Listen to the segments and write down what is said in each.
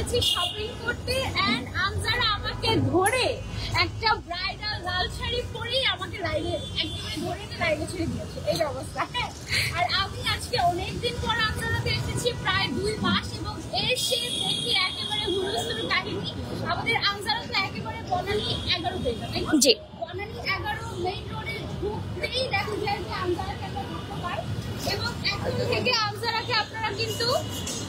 এসেছি শপিং করতে এন্ড আমজারা আমাকে ধরে একটা ব্রাইডাল লাল শাড়ি পরেই আমাকে লাইনে একদমই ধরে লাইনে ছেড়ে দিয়েছে এই অবস্থা। আর আমি আজকে অনেকদিন পর আমজারাতে এসেছি, প্রায় 2 মাস, এবং এসে দেখি একেবারে হুলস্থুল কাহিনী। আমাদের আমজারাতে একেবারে বনানী 11 পেজা, তাই না? জি, বনানী 11 মেইন রোডে ঢুকতেই দেখা যায় যে আমজারাকে আমরা ঢুকতে পাই। এবং এখন থেকে আমজারাকে আপনারা কিন্তু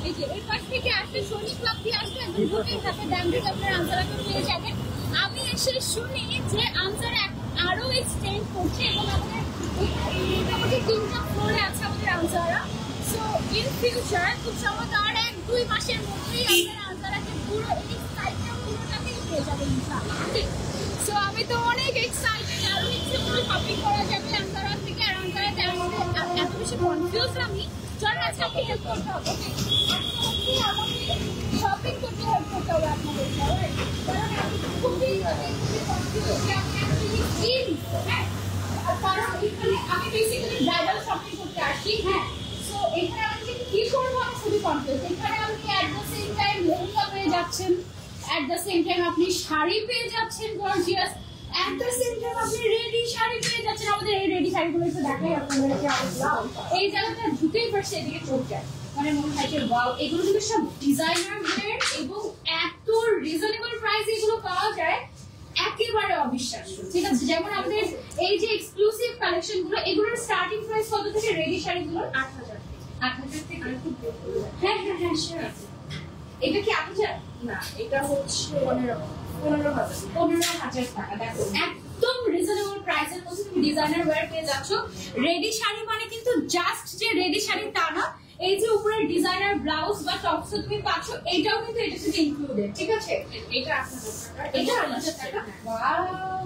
এই যে এই পাশ থেকে আসলে সৈনিক ক্লাব দিয়ে আসলে একদম ঢুকেই থাকে, ডান দিকে আপনারা আমজারাকে পেয়ে যাবেন। আমি এসে শুনি যে আমজারা আরো এক্সটেন্ড করছে এবং আমাদের মোটামুটি 3টা ফ্লোরে আছে আমাদের আমজারা। সো ইন ফিউচার খুব সম্ভবত আর 1-2 মাসের মধ্যেই আপনারা আমজারাকে পুরো এই সাইডটা পুরোটাতেই পেয়ে যাবেন ইনশাআল্লাহ। সো আমি তো অনেক এক্সাইটেড, আরো ইচ্ছে করে শপিং করা যাবে আমজারা থেকে। আর আমজারাতে আমাদের এত বেশি কনফিউজ আমি, চল আজকে আপনি হেল্প করতে হবে, আমাকে শপিং করতে হেল্প করতে হবে আপনাদের, কারণ আমি খুবই কনফিউজ যে আমি অ্যাকচুয়ালি কি কারণ এখানে আমি বেসিক্যালি ব্রাইডাল শপিং করতে আসি। হ্যাঁ, সো এখানে আমি কি করবো আমি খুবই কনফিউজ। এখানে আপনি at the same time lehenga পেয়ে যাচ্ছেন, অ্যাট দ্য সেম টাইম আপনি শাড়ি পেয়ে যাচ্ছেন gorgeous, at the same time আপনি রেডি শাড়ি পেয়ে যাচ্ছেন। আমাদের এই রেডি শাড়িগুলো একটু দেখাই আপনাদেরকে। এই জায়গাটা ঢুকেই পারছে এদিকে চোখ যায়, মানে মনে হয় যে ওয়াও, এগুলো কিন্তু সব ডিজাইনার ওয়্যার এবং এত রিজনেবল প্রাইসে এগুলো পাওয়া যায়, একেবারে অবিশ্বাস্য। ঠিক আছে, যেমন আমাদের এই যে এক্সক্লুসিভ কালেকশন গুলো, এগুলোর স্টার্টিং প্রাইস কত থেকে? রেডি শাড়িগুলো 8,000 থেকে। হ্যাঁ হ্যাঁ হ্যাঁ শিওর। এটা কি 8,000? না, এটা হচ্ছে 15,000 টাকা। দেখো একদম রিজনেবল প্রাইসের মধ্যে তুমি ডিজাইনার ওয়্যার পেয়ে যাচ্ছ। রেডি শাড়ি মানে কিন্তু জাস্ট যে রেডি শাড়ি তা না, এই যে উপরে ডিজাইনার ব্লাউজ বা টপস তুমি পাচ্ছ, এটাও কিন্তু এটার সাথে ইনক্লুডেড। ঠিক আছে, এটা 8,000 টাকা। এটা 8,000 টাকা। ওয়াও,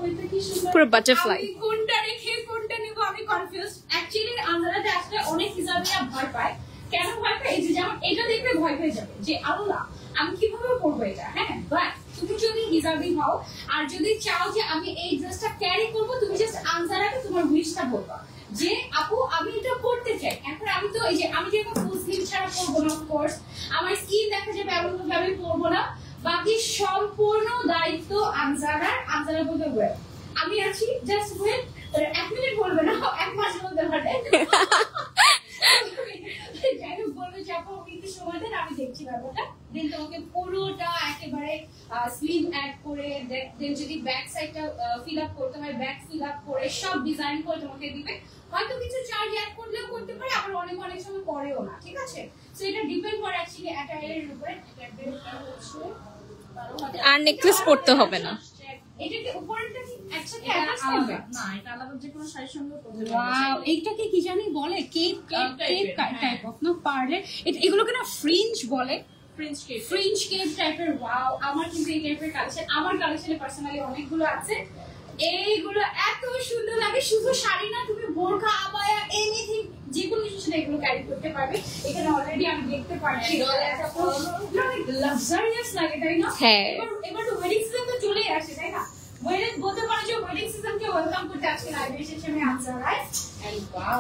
এটা কি সুন্দর, পুরো বাটারফ্লাই। আমি কোনটা রেখে কোনটা নিব আমি কনফিউজড। অ্যাকচুয়ালি আমরা যে আসলে অনেক হিজাবিয়া ভয় পায়। কেন ভয় পায়? এই যে যেমন এটা দেখলে ভয় পেয়ে যাবে যে আল্লাহ আমি কিভাবে পরবো এটা। হ্যাঁ, বাট তুমি যদি হিজাবি হও আর যদি চাও যে আমি এই ড্রেসটা ক্যারি করবো, তুমি জাস্ট আমজারাকে তোমার উইশটা বলবা যে আপু আমি এটা পড়তে চাই। এখন আমি তো এই যে আমি যেরকম ফুল স্লিভ ছাড়া পরবো না, অফকোর্স আমার স্কিন দেখা যাবে, এমন ভাবে আমি পরবো না। বাকি সম্পূর্ণ দায়িত্ব আমজারার। আমজারা বলতে ওয়েট, আমি আছি, জাস্ট ওয়েট। 1 মিনিট বলবে না, 1 মাসের মধ্যে হবে। যাই হোক, বলবে যে আপু একটু সময় দেন, আমি দেখছি ব্যাপারটা। দেন তোমাকে পুরোটা একেবারে স্লিভ অ্যাড করে, দেন যদি ব্যাক সাইডটা ফিল আপ করতে হয়, ব্যাক ফিল আপ করে সব ডিজাইন করে তোমাকে দিবে। হয়তো কিছু চার্জ অ্যাড করলেও করতে পারে, আবার অনেক অনেক সময় করেও না। ঠিক আছে, সো এটা ডিপেন্ড করে অ্যাকচুয়ালি অ্যাটায়ারের উপরে। আর নেকলেস পড়তে হবে না। এটা কি উপরেরটা কি একসাথে অ্যাটাচ করবে? না, এটা আলাদা যে কোনো শাড়ির সঙ্গে পরতে পারবে। ওয়াও, এইটাকে কি জানি বলে? কেপ টাইপ অফ না পার্লে। এগুলো কি না ফ্রিঞ্জ বলে? ফ্রিঞ্জ কেপ টাইপের। ওয়াও, আমার কিন্তু এই টাইপের কালেকশন, আমার কালেকশনে পার্সোনালি অনেকগুলো আছে। এইগুলো এত সুন্দর লাগে। শুধু শাড়ি না, তুমি বোরকা, আবায়া, এনিথিং যে কোনো কিছু এগুলো ক্যারি করতে পারবে। এখানে অলরেডি আমি দেখতে পাচ্ছি লাক্সারিয়াস লাগে, তাই না? হ্যাঁ, এবার তো ওয়েডিং সিজন তো চলেই আসে, তাই না? ওয়েডিং বলতে পারো যে ওয়েডিং সিজনকে ওয়েলকাম করতে আজকে লাইভ এসেছি আমি আমজারায়। ওয়াও,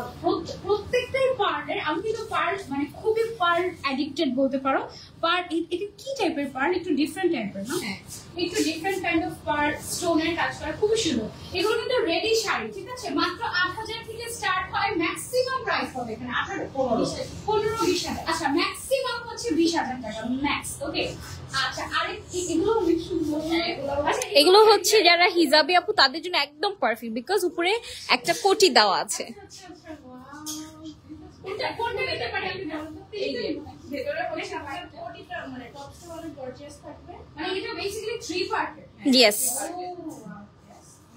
প্রত্যেকটাই পার্লের। আমি কিন্তু পার্ল মানে খুবই পার্ল অ্যাডিক্টেড বলতে পারো। পার্ল এটা কি টাইপের পার্ল? একটু ডিফারেন্ট টাইপের না? একটু ডিফারেন্ট কাইন্ড অফ পার্ল, স্টোনের কাজ করা, খুবই সুন্দর। এগুলো কিন্তু রেডি শাড়ি। ঠিক আছে, মাত্র 8,000 থেকে স্টার্ট হয়। ম্যাক্সিমাম প্রাইস হবে এখানে 15-20,000। আচ্ছা, ম্যাক্সিমাম হচ্ছে 20,000 টাকা ম্যাক্স। ওকে, আচ্ছা, আরে এগুলো অনেক সুন্দর। এগুলো হচ্ছে যারা হিজাবি আপু তাদের জন্য একদম পারফেক্ট, বিকজ উপরে একটা কোটি দেওয়া আছে। কোনটা নিতে পারি আমি বলতো? এই যে ভেতরে অনেক কোটিটা মানে টপসটা অনেক গর্জিয়াস থাকবে। মানে এটা বেসিক্যালি 3 পার্টের। ইয়েস,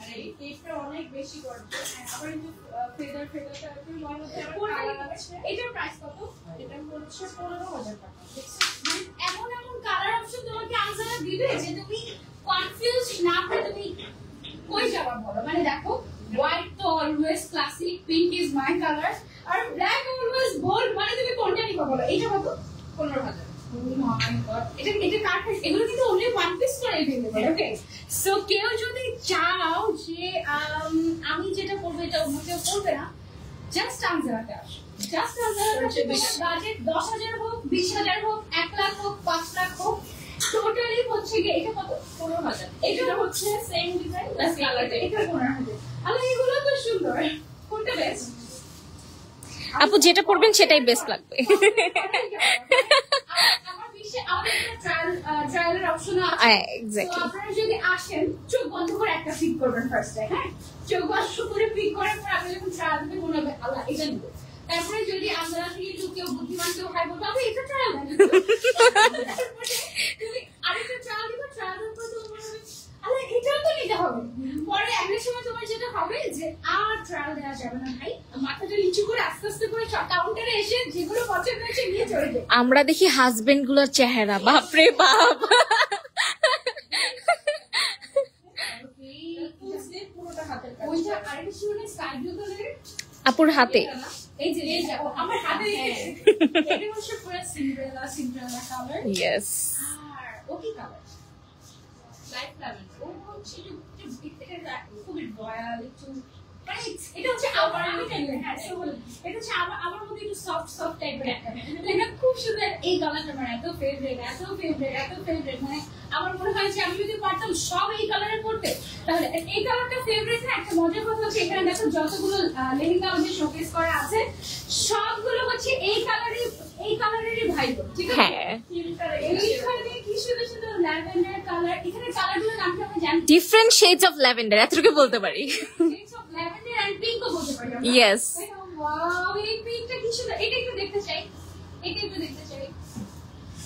আরে এই কেপটা অনেক বেশি গর্জিয়াস। আবার এই যে ফেদারটা একটু কালার আছে। এটার প্রাইস কত? এটা হচ্ছে 15,000 টাকা। মানে এমন এমন কালার অপশন তোমাকে আমজারা দিবে যে তুমি কনফিউজ না হয়ে তুমি কই যাবা বলো। মানে দেখো, হোয়াইট তো always classic, pink is my colour, আর ব্ল্যাক অলওয়েজ বোল্ড। মানে তুমি কোনটা নিবা বলো? এইটা কত? 15,000। এটা কাট। এগুলো কিন্তু অনলি ওয়ান পিস করে अवेलेबल। ওকে, সো কেউ যদি চাও যে আমি যেটা করব এটা অন্য কেউ করবে না, জাস্ট আমজারাতে আসো। জাস্ট আমজারাতে বাজেট 10,000 হোক, 20,000 হোক, 1 লাখ হোক, 5 লাখ হোক, টোটালি হচ্ছে কি এটা কত 15,000 এটা হচ্ছে সেম ডিজাইন প্লাস কালার এটা 15,000 আলো এগুলো তো সুন্দর কোনটা বেস্ট আপু যেটা পরবেন সেটাই বেস্ট লাগবে আমার বিশ্বে আমাদের ট্রায়ালের অপশন আছে এক্স্যাক্টলি আপনারা যদি আসেন চোখ বন্ধ করে একটা ফিট করবেন ফার্স্টে হ্যাঁ চোখ বন্ধ করে ফিট করার পর আপনি যখন ট্রায়াল দিতে মনে হবে আল্লাহ এটা নিব তারপরে যদি আমরা থেকে কেউ বুদ্ধিমান কেউ হয় বলবো আমি এটা ট্রায়াল তুমি আরেকটা ট্রায়াল দিবা ট্রায়াল দেওয়ার পর তোমার মনে হবে আল্লাহ এটাও তো নিতে হবে পরে একটা সময় তোমার যেটা হবে যে আর ট্রায়াল দেওয়া যাবে না ভাই মাথাটা নিচু করে আস্তে আস্তে করে কাউন্টারে এসে যেগুলো পছন্দ হয়েছে নিয়ে চলে যায় আমরা দেখি হাজবেন্ড গুলোর চেহারা বাপরে বাপ ওইটা আরেকটা শুনে স্কাই ব্লু কালারের আপুর হাতে এই যে আমার হাতে এটা হচ্ছে পুরো সিন্ড্রেলা কালার ইয়েস আর ওকে কালার লাইট কালার ও হচ্ছে এটা খুবই রয়্যাল একটু মানে এটা হচ্ছে আমার এটা হচ্ছে আমার মধ্যে একটু সফট টাইপের একটা এটা খুব সুন্দর এই কালারটা আমার এত ফেভারিট মানে আমার মনে হয় যে আমি যদি পারতাম সব এই কালারের করতে তাহলে এই কালারটা ফেভারিট না একটা মজার কথা হচ্ছে এখানে দেখো যতগুলো লেহেঙ্গা আমাদের শোকেস করা আছে সবগুলো হচ্ছে এই কালারেরই ভাইব ঠিক আছে হ্যাঁ এইখানে কি সুন্দর সুন্দর ল্যাভেন্ডার কালার এখানে কালারগুলোর নাম কি আমি জানি ডিফারেন্ট শেডস অফ ল্যাভেন্ডার এতটুকু বলতে পারি ল্যাভেন্ডার এন্ড পিঙ্কও বলতে পারি ইয়েস ওয়াও এই পিঙ্কটা কি সুন্দর এটা একটু দেখতে চাই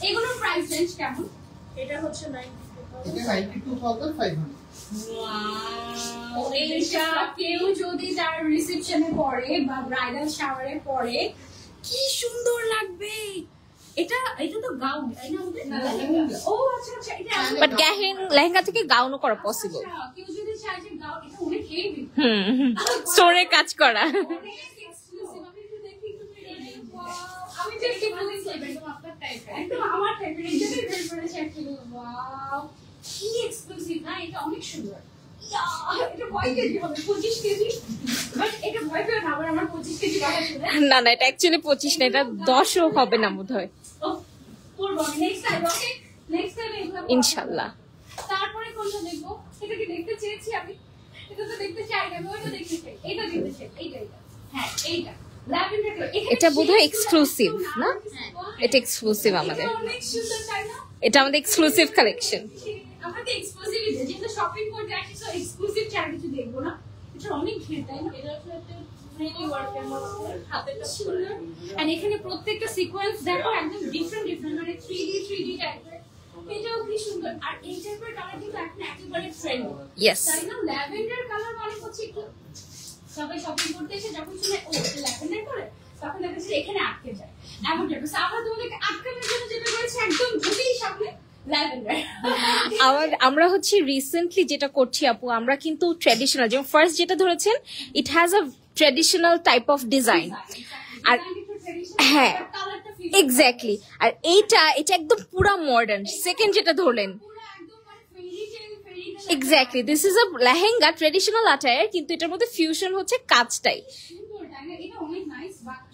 এগুলোর প্রাইস রেঞ্জ কেমন এটা হচ্ছে 92,500 ওয়াও এইটা কেউ যদি তার রিসেপশনে পরে বা ব্রাইডাল শাওয়ারে পরে কি সুন্দর লাগবে এটা তো গাউন তাই না ও আচ্ছা এটা বাট লেহেঙ্গা থেকে গাউনও করা পসিবল কেউ যদি চায় যে গাউন এটা অনেক হেভি স্টোরে কাজ করা আমি দেখতে বলেছি একদম আপনার টাইপের একদম আমার টাইপের এই জন্যই বের করেছি অ্যাকচুয়ালি ওয়াও কি এক্সক্লুসিভ না এটা অনেক সুন্দর এটা কয় কেজি হবে 25 কেজি বাট এটা ভয় পেও না আবার আমার 25 কেজি কথা শুনে না এটা অ্যাকচুয়ালি 25 না এটা 10ও হবে না বোধহয় ও করব next time okay next time এগুলো ইনশাআল্লাহ তারপরে কোনটা দেখবো এটা কি দেখতে চেয়েছি আমি এটা তো দেখতে চাই না আমি ওইটা দেখতে চাই এটা দেখতে চাই এইটা হ্যাঁ এইটা এটা বোধহয় এক্সক্লুসিভ না এটা এক্সক্লুসিভ আমাদের অনেক সুন্দর তাই না এটা আমাদের এক্সক্লুসিভ কালেকশন আমাদের এক্সক্লুসিভ যেটা শপিং করতে আসি সো এক্সক্লুসিভ চাই কিছু দেখবো না এটা অনেক ঘের তাই না এটা আসলে একটা রিয়েলি ওয়ার্কের মধ্যে হাতেটা সুন্দর এন্ড এখানে প্রত্যেকটা সিকোয়েন্স দেখো একদম ডিফারেন্ট মানে 3D টাইপের এটাও কি সুন্দর আর এই টাইপের কালার কিন্তু এখন একেবারে ট্রেন্ডি ইয়েস তাই না ল্যাভেন্ডার কালার মানে হচ্ছে একটু সবাই শপিং করতে এসে যখন শুনে ও ল্যাভেন্ডার করে তখন দেখা যাচ্ছে এখানে আটকে যায় এমন টাইপের আমরা তোমাদেরকে আটকানোর জন্য যেটা করেছি একদম ঢুকেই সামনে আমরা হচ্ছে রিসেন্টলি যেটা করছি আপু আমরা কিন্তু ট্র্যাডিশনাল যেমন ফার্স্ট যেটা ধরেছেন it has a traditional type of design আর হ্যাঁ এক্স্যাক্টলি আর এটা একদম পুরা মডার্ন সেকেন্ড যেটা ধরলেন exactly this is a lehenga traditional attire কিন্তু এটার মধ্যে ফিউশন হচ্ছে কাজটাই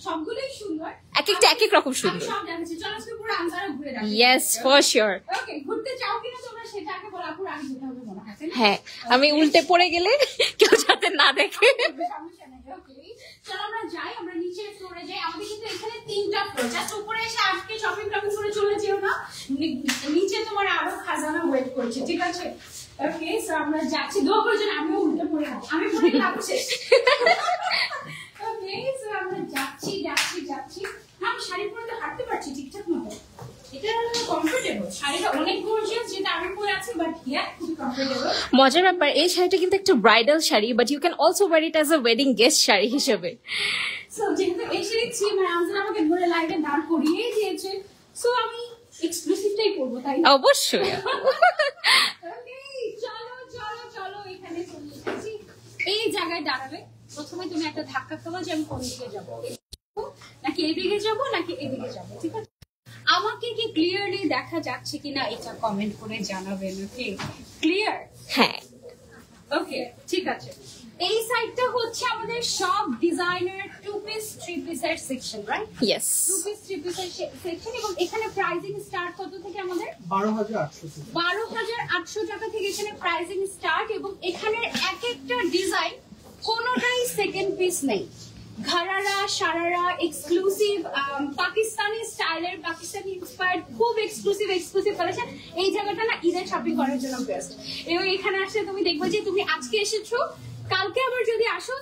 সবগুলোই সুন্দর এক একটা এক এক রকম সুন্দর সব দেখাচ্ছি চলো আজকে পুরো আনসার ঘুরে দেখাই ইয়েস ফর শিওর ওকে ঘুরতে চাও কিনা তোমরা সেটা আগে বলো আপুর আগে যেতে হবে মনে হয় হ্যাঁ আমি উল্টে পড়ে গেলে কেউ যাতে না দেখে সমস্যা নেই ওকে চলো আমরা যাই আমরা নিচে ফ্লোরে যাই আমাদের কিন্তু এখানে 3টা ফ্লোর জাস্ট উপরে এসে আজকে শপিং করে চলে যেও না নিচে তোমার আরো খাজানা ওয়েট করছে ঠিক আছে ওকে সো আমরা যাচ্ছি দোয়া করে যেন আমিও উল্টে পড়ে যাই আমি পড়ে লাভ শেষ ওকে সো আমরা যাচ্ছি আমি শাড়ি পরে তো হাঁটতে পারছি ঠিকঠাক মতো এটা কমফোর্টেবল শাড়িটা অনেক গর্জিয়াস যেটা আমি পরে আছি বাট হিয়ার খুবই কমফোর্টেবল মজার ব্যাপার এই শাড়িটা কিন্তু একটা bridal sari but you can also wear it as a wedding guest sari হিসেবে সো যেহেতু এসে দেখছি মানে আমজান আমাকে ধরে লাইটে দাঁড় করিয়েই দিয়েছে সো আমি এক্সক্লুসিভটাই করবো তাই না অবশ্যই ওকে চলো এখানে চলে এসেছি এই জায়গায় দাঁড়াবে প্রথমে তুমি একটা ধাক্কা খাওয়া যে আমি কোন দিকে যাবো নাকি এদিকে যাবো নাকি এদিকে যাবো ঠিক আছে আমাকে কি ক্লিয়ারলি দেখা যাচ্ছে কিনা এটা কমেন্ট করে জানাবেন ওকে ক্লিয়ার হ্যাঁ ওকে ঠিক আছে এই সাইডটা হচ্ছে আমাদের সব ডিজাইনার টু পিস থ্রি পিসের সেকশন, রাইট? ইয়েস, 2 পিস 3 পিসের সেকশন। এবং এখানে প্রাইসিং স্টার্ট কত থেকে আমাদের? 12,800 টাকা থেকে এখানে প্রাইসিং স্টার্ট। এবং এখানে এক একটা ডিজাইন কোনোটাই সেকেন্ড পিস নেই। ঘারারা, সারারা, এক্সক্লুসিভ পাকিস্তানি স্টাইলের, পাকিস্তানি ইন্সপায়ার্ড খুব এক্সক্লুসিভ কালেকশন। এই জায়গাটা না ঈদের শপিং করার জন্য বেস্ট। এবং এখানে আসলে তুমি দেখবে যে তুমি আজকে এসেছো, কালকে আবার যদি আসো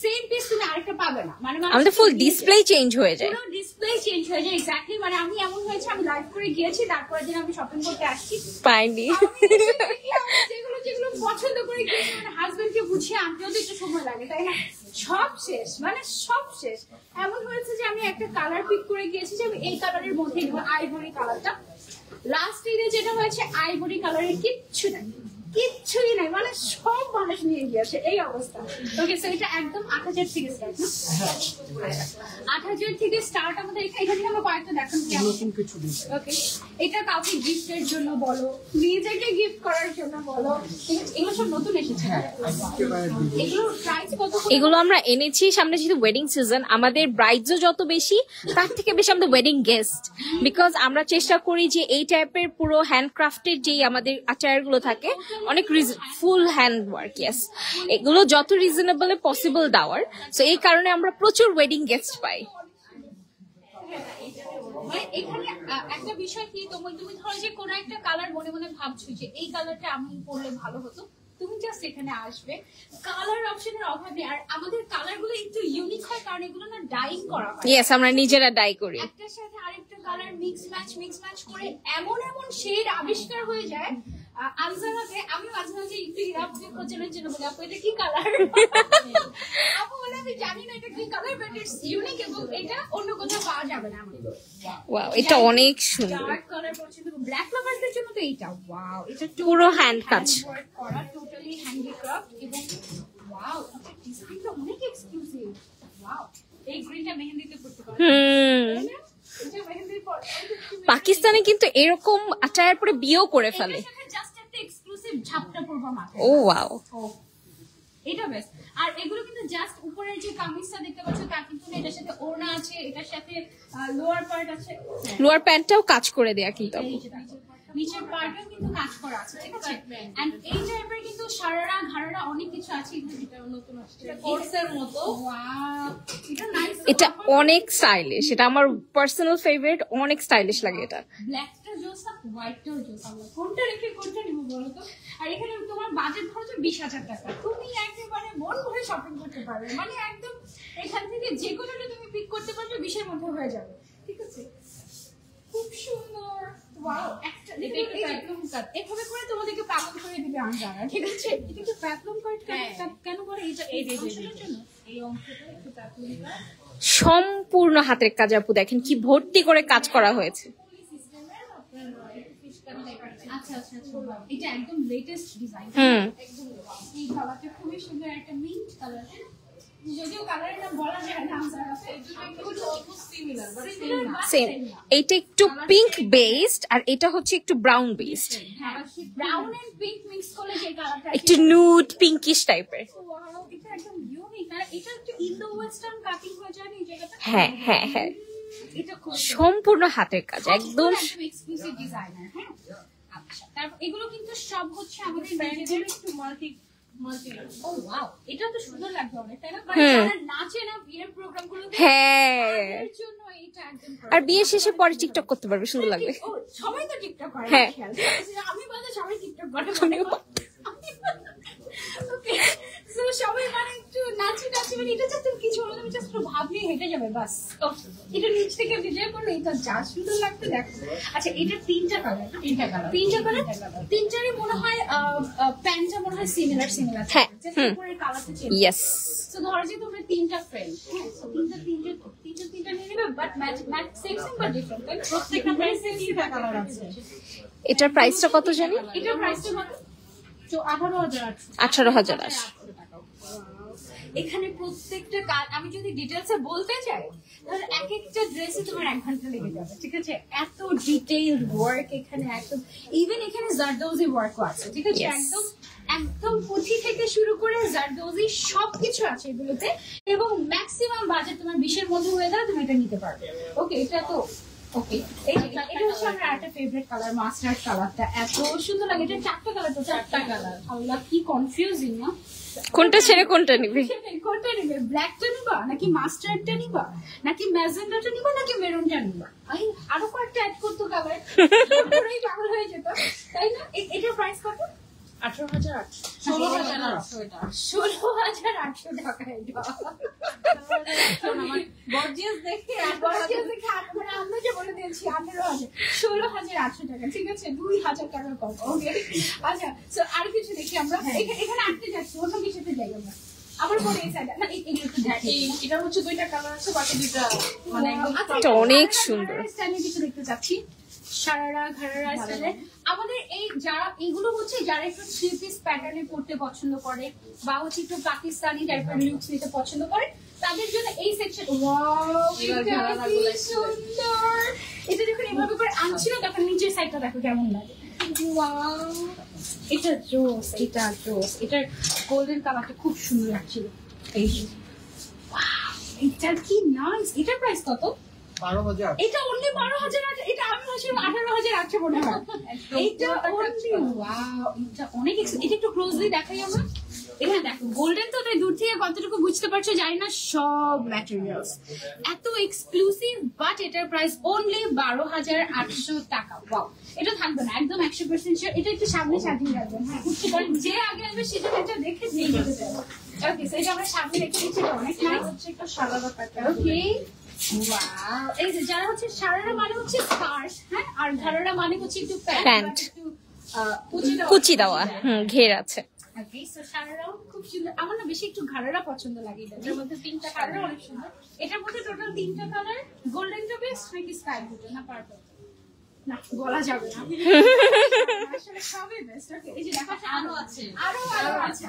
সেম পিস তুমি আরেকটা পাবে না। মানে আমাদের ফুল ডিসপ্লে চেঞ্জ হয়ে যায়, পুরো ডিসপ্লে চেঞ্জ হয়ে যায়। এক্স্যাক্টলি, মানে আমি এমন হয়েছে আমি লাইভ করে গিয়েছি, তারপরের দিন আমি শপিং করতে আসছি, পাইনি। যেগুলো পছন্দ করে গিয়েছি, মানে হাজবেন্ডকে বুঝিয়ে আনতেও তো একটু সময় লাগে, তাই না? সব শেষ, মানে সব শেষ। এমন হয়েছে যে আমি একটা কালার পিক করে গিয়েছি যে আমি এই কালারের মধ্যে আইভরি কালারটা। লাস্ট ঈদে যেটা হয়েছে আইভরি কালারের কিচ্ছুই নাই, মানে সব মানুষ নিয়ে গিয়েছে, এই অবস্থা। ওকে, সো এটা একদম 8,000 থেকে স্টার্ট, না? 8,000 থেকে স্টার্ট আমাদের। এখান থেকে আমরা কয়েকটা দেখান কিছু। ওকে, এটা কাউকে গিফটের জন্য বলো, নিজেকে গিফট করার জন্য বলো, এগুলো সব নতুন এসেছে। এগুলোর প্রাইস কত? এগুলো আমরা এনেছি সামনে যেহেতু ওয়েডিং সিজন, আমাদের ব্রাইডসও যত বেশি তার থেকে বেশি আমাদের ওয়েডিং গেস্ট, বিকজ আমরা চেষ্টা করি যে এই টাইপের পুরো হ্যান্ডক্রাফটের যেই আমাদের আচার গুলো থাকে অনেক ফুল হ্যান্ড ওয়ার্ক, ইয়েস, এগুলো যত রিজনেবল পসিবল দেওয়ার। সো এই কারণে আমরা প্রচুর ওয়েডিং গেস্ট পাই। মানে এখানে একটা বিষয় কি, তুমি ধরো যে কোনো একটা কালার মনে মনে ভাবছো যে এই কালারটা আমি পরলে ভালো হতো, তুমি জাস্ট এখানে আসবে, কালার অপশনের অভাব নেই। আর আমাদের কালার গুলো একটু ইউনিক হয় কারণ এগুলো না ডাইং করা হয়। ইয়েস, আমরা নিজেরা ডাই করি। একটার সাথে আরেকটা কালার মিক্স ম্যাচ করে এমন শেড আবিষ্কার হয়ে যায়। আনজানাতে আমি মাঝে মাঝে একটু ইরাপকে প্রচারের জন্য বলি, আপু এটা কি কালার? আপু বলে আমি জানি না এটা কি কালার, বাট ইটস ইউনিক এবং এটা অন্য কোথাও পাওয়া যাবে না। আমাদের ওয়াও, এটা অনেক সুন্দর। ডার্ক কালার পছন্দ, ব্ল্যাক লাভারদের জন্য তো এইটা ওয়াও, এটা পুরো হ্যান্ড কাজ করা, টোটালি হ্যান্ডিক্রাফট। এবং ওয়াও, এটা ডিজাইনটা অনেক এক্সক্লুসিভ। ওয়াও, এই গ্রিনটা মেহেন্দিতে পড়তে পারো। এটা মেহেন্দির পর পাকিস্তানে কিন্তু এরকম আটায়ার পরে বিয়েও করে ফেলে। জাস্ট একটা এক্সক্লুসিভ ঝাপটা পরবা মাথায়। ও ওয়াও, এটা বেস্ট। আর এগুলো কিন্তু জাস্ট উপরের যে কামিজটা দেখতে পাচ্ছ তা কিন্তু না, এটার সাথে ওড়না আছে, এটার সাথে লোয়ার পার্ট আছে, লোয়ার প্যান্টটাও কাজ করে দেয়া কিন্তু। নিচের পার্টেও কিন্তু কাজ করা আছে, ঠিক আছে? এন্ড এই টাইপের কিন্তু সারারা ঘাড়ারা অনেক কিছু আছে। এটা নতুন আসছে, এটা কোর্সের মতো। ওয়াও, এটা নাইস, এটা অনেক স্টাইলিশ, এটা আমার পার্সোনাল ফেভারিট, অনেক স্টাইলিশ লাগে এটা। ব্ল্যাকটা জোসা, হোয়াইটটাও জোসা, কোনটা রেখে কোনটা নিব বলো তো? আর এখানে তোমার বাজেট খরচ 20,000 টাকা, তুমি একেবারে মন ভরে শপিং করতে পারবে। মানে একদম এখান থেকে যে কোনোটা তুমি পিক করতে পারবে, 20 এর মধ্যে হয়ে যাবে, ঠিক আছে? খুব সুন্দর। ওয়াও, একটা প্যাপলম কাট এভাবে করে তোমাদেরকে পাগল করে দিবে আনজানা, ঠিক আছে? এটা কি প্যাপলম কাট কেন করে? এটা এই অংশের জন্য, এই অংশটা একটু প্যাপলম কাট, সম্পূর্ণ হাতের কাজ। আপু দেখেন কি ভর্তি করে কাজ করা হয়েছে। আচ্ছা, এটা একদম লেটেস্ট ডিজাইন। একদম এই কালারটা খুবই সুন্দর, একটা মিন্ট কালার। যদিও কালারের নাম বলা যায় না, সেম, এইটা একটু পিঙ্ক বেসড আর এটা হচ্ছে একটু brown based. Brown and pink mix করলে যে কালারটা একটু নুড পিঙ্কিশ টাইপের। ওয়াও, এটা একদম ইউনিক। আর এটা একটু ইন্দো ওয়েস্টার্ন কাটিং হয়ে যায় না এই জায়গাটা? হ্যাঁ হ্যাঁ হ্যাঁ, এটা খুব সম্পূর্ণ হাতের কাজ, একদম এক্সক্লুসিভ ডিজাইনার। হ্যাঁ, আচ্ছা, তারপর এগুলো কিন্তু সব হচ্ছে আমাদের নিজেদের একটু মাল্টি। ও ওয়াও, এটা তো সুন্দর লাগবে অনেক, তাই না? যারা নাচে না বিয়ের প্রোগ্রামগুলো, হ্যাঁ, এর জন্য এটা একদম। আর বিয়ে শেষে পরে টিকটক করতে পারবে, সুন্দর লাগবে। ও, সবাই তো টিকটক করে, হ্যাঁ, আমি বলতে সবাই টিকটক করে। ওকে, সো সবাই মানে একটু নাচি মানে এটা জাস্ট কিছু হলো, তুমি জাস্ট ভাবলি হেঁটে যাবে বাস। এটা নিচ থেকে ভিডিও করলে এটা যা সুন্দর লাগতে দেখো। আচ্ছা, এটা তিনটা কালার, তিনটারই মনে হয় প্যান্টটা মনে হয় সিমিলার। হ্যাঁ, উপরের কালারটা চেঞ্জ। ইয়েস। সো ধরো যে তোমরা তিনটা ফ্রেন্ড, হ্যাঁ, সো তিনটা নিয়ে নেবে, but match same but different, তাই না? প্রত্যেকটা প্রাইসে তিনটা কালার আছে। এটার প্রাইসটা কত জানি? এটার প্রাইসটা কত? 18,000। 18,000। এখানে প্রত্যেকটা কাজ আমি যদি ডিটেলসে বলতে চাই তাহলে এক একটা ড্রেসে তোমার 1 ঘন্টা লেগে যাবে, ঠিক আছে? এত ডিটেইলড ওয়ার্ক এখানে, একদম ইভেন এখানে জারদৌজি ওয়ার্কও আছে, ঠিক আছে? Yes. একদম একদম পুঁথি থেকে শুরু করে জারদৌজি সবকিছু আছে এগুলোতে, এবং ম্যাক্সিমাম বাজেট তোমার 20-এর মধ্যে হয়ে গেলে তুমি এটা নিতে পারবে। ওকে, এটা তো ওকে। এটা হচ্ছে আমার একটা ফেভারিট কালার, মাস্টার্ড কালারটা এত সুন্দর লাগে। এটা 4টা কালার, তো 4টা কালার, আল্লাহ কি কনফিউজিং না। কোনটা ছেড়ে কোনটা নিবে? কোনটা নিবে? ব্ল্যাকটা নিবা নাকি মাস্টার্ডটা নিবা নাকি ম্যাজেন্ডাটা নিবা নাকি মেরুনটা নিবা? আরো কয়েকটা অ্যাড করতো কালার, পুরোই পাগল হয়ে যেত, তাই না? এটার প্রাইস কত? 16,800 টাকা। এটা গর্জিয়াস দেখে মানে আমরা যে বলে দিয়েছি 16,800 টাকা, ঠিক আছে? 2,000 টাকা কম। ওকে, আচ্ছা, সো আর কিছু দেখি আমরা। এখানে আটতে যাচ্ছি, অন্য কিছুতে যাই আমরা। আবার পরে এই সাইড না, এগুলো একটু দেখি। এটা হচ্ছে 2টা কালার আছে, বাকি 2টা মানে এটা অনেক সুন্দর। স্টাইলে কিছু দেখতে চাচ্ছি, সারারা ঘাড়ারা স্টাইলে। আমাদের এই যারা এগুলো হচ্ছে যারা একটু 3 পিস প্যাটার্নে পড়তে পছন্দ করে বা হচ্ছে একটু পাকিস্তানি টাইপের লুকস নিতে পছন্দ করে, তাদের জন্য এই সেকশন। ওয়াও, এটা কি সুন্দর! এটা যখন এভাবে করে আনছিল তখন নিচের সাইডটা দেখো কেমন লাগে। ওয়াও, এটা জোস, এটা জোস। এটার গোল্ডেন কালারটা খুব সুন্দর লাগছিল। এই ওয়াও, এটা কি নাইস। এটার প্রাইস কত? 12,000। এটা অনলি 12,000 আছে। এটা আমি ভাবছিলাম 18,000 আছে মনে হয়। এটা অনলি ওয়াও, এটা অনেক এটা একটু ক্লোজলি দেখাই আমরা। এখানে দেখো গোল্ডেন, তো তাই দূর থেকে কতটুকু বুঝতে পারছো জানি না, সব ম্যাটেরিয়ালস এত এক্সক্লুসিভ, বাট এটার প্রাইস অনলি 12,800 টাকা। ওয়াও, এটা থাকবে না একদম 100% শিওর। এটা একটু সামনে সাজিয়ে রাখবেন, হ্যাঁ, কারণ যে আগে আসবে সেটা এটা দেখে নিয়ে যেতে চাইবে। ওকে, সো এটা আমরা সামনে রেখে দিচ্ছি, এটা অনেক নাইস হচ্ছে। একটা সারারা প্যাটার্ন। ওকে, ওয়াও, এই যে যারা হচ্ছে সারারা মানে হচ্ছে স্কার্ট, হ্যাঁ, আর ঘাড়ারা মানে হচ্ছে একটু প্যান্ট, একটু কুচি দেওয়া, ঘের আছে। ওকে, সো সারারাও খুব সুন্দর। আমার না বেশি একটু ঘাড়ারা পছন্দ লাগে। এটার মধ্যে 3টা কালার অনেক সুন্দর। এটার মধ্যে টোটাল 3টা কালার, গোল্ডেনটা বেস্ট নাকি স্কাই ব্লুটা না পার্পল? না, বলা যাবে না, আসলে সবই বেস্ট। ওকে, এই যে দেখো আরো আছে,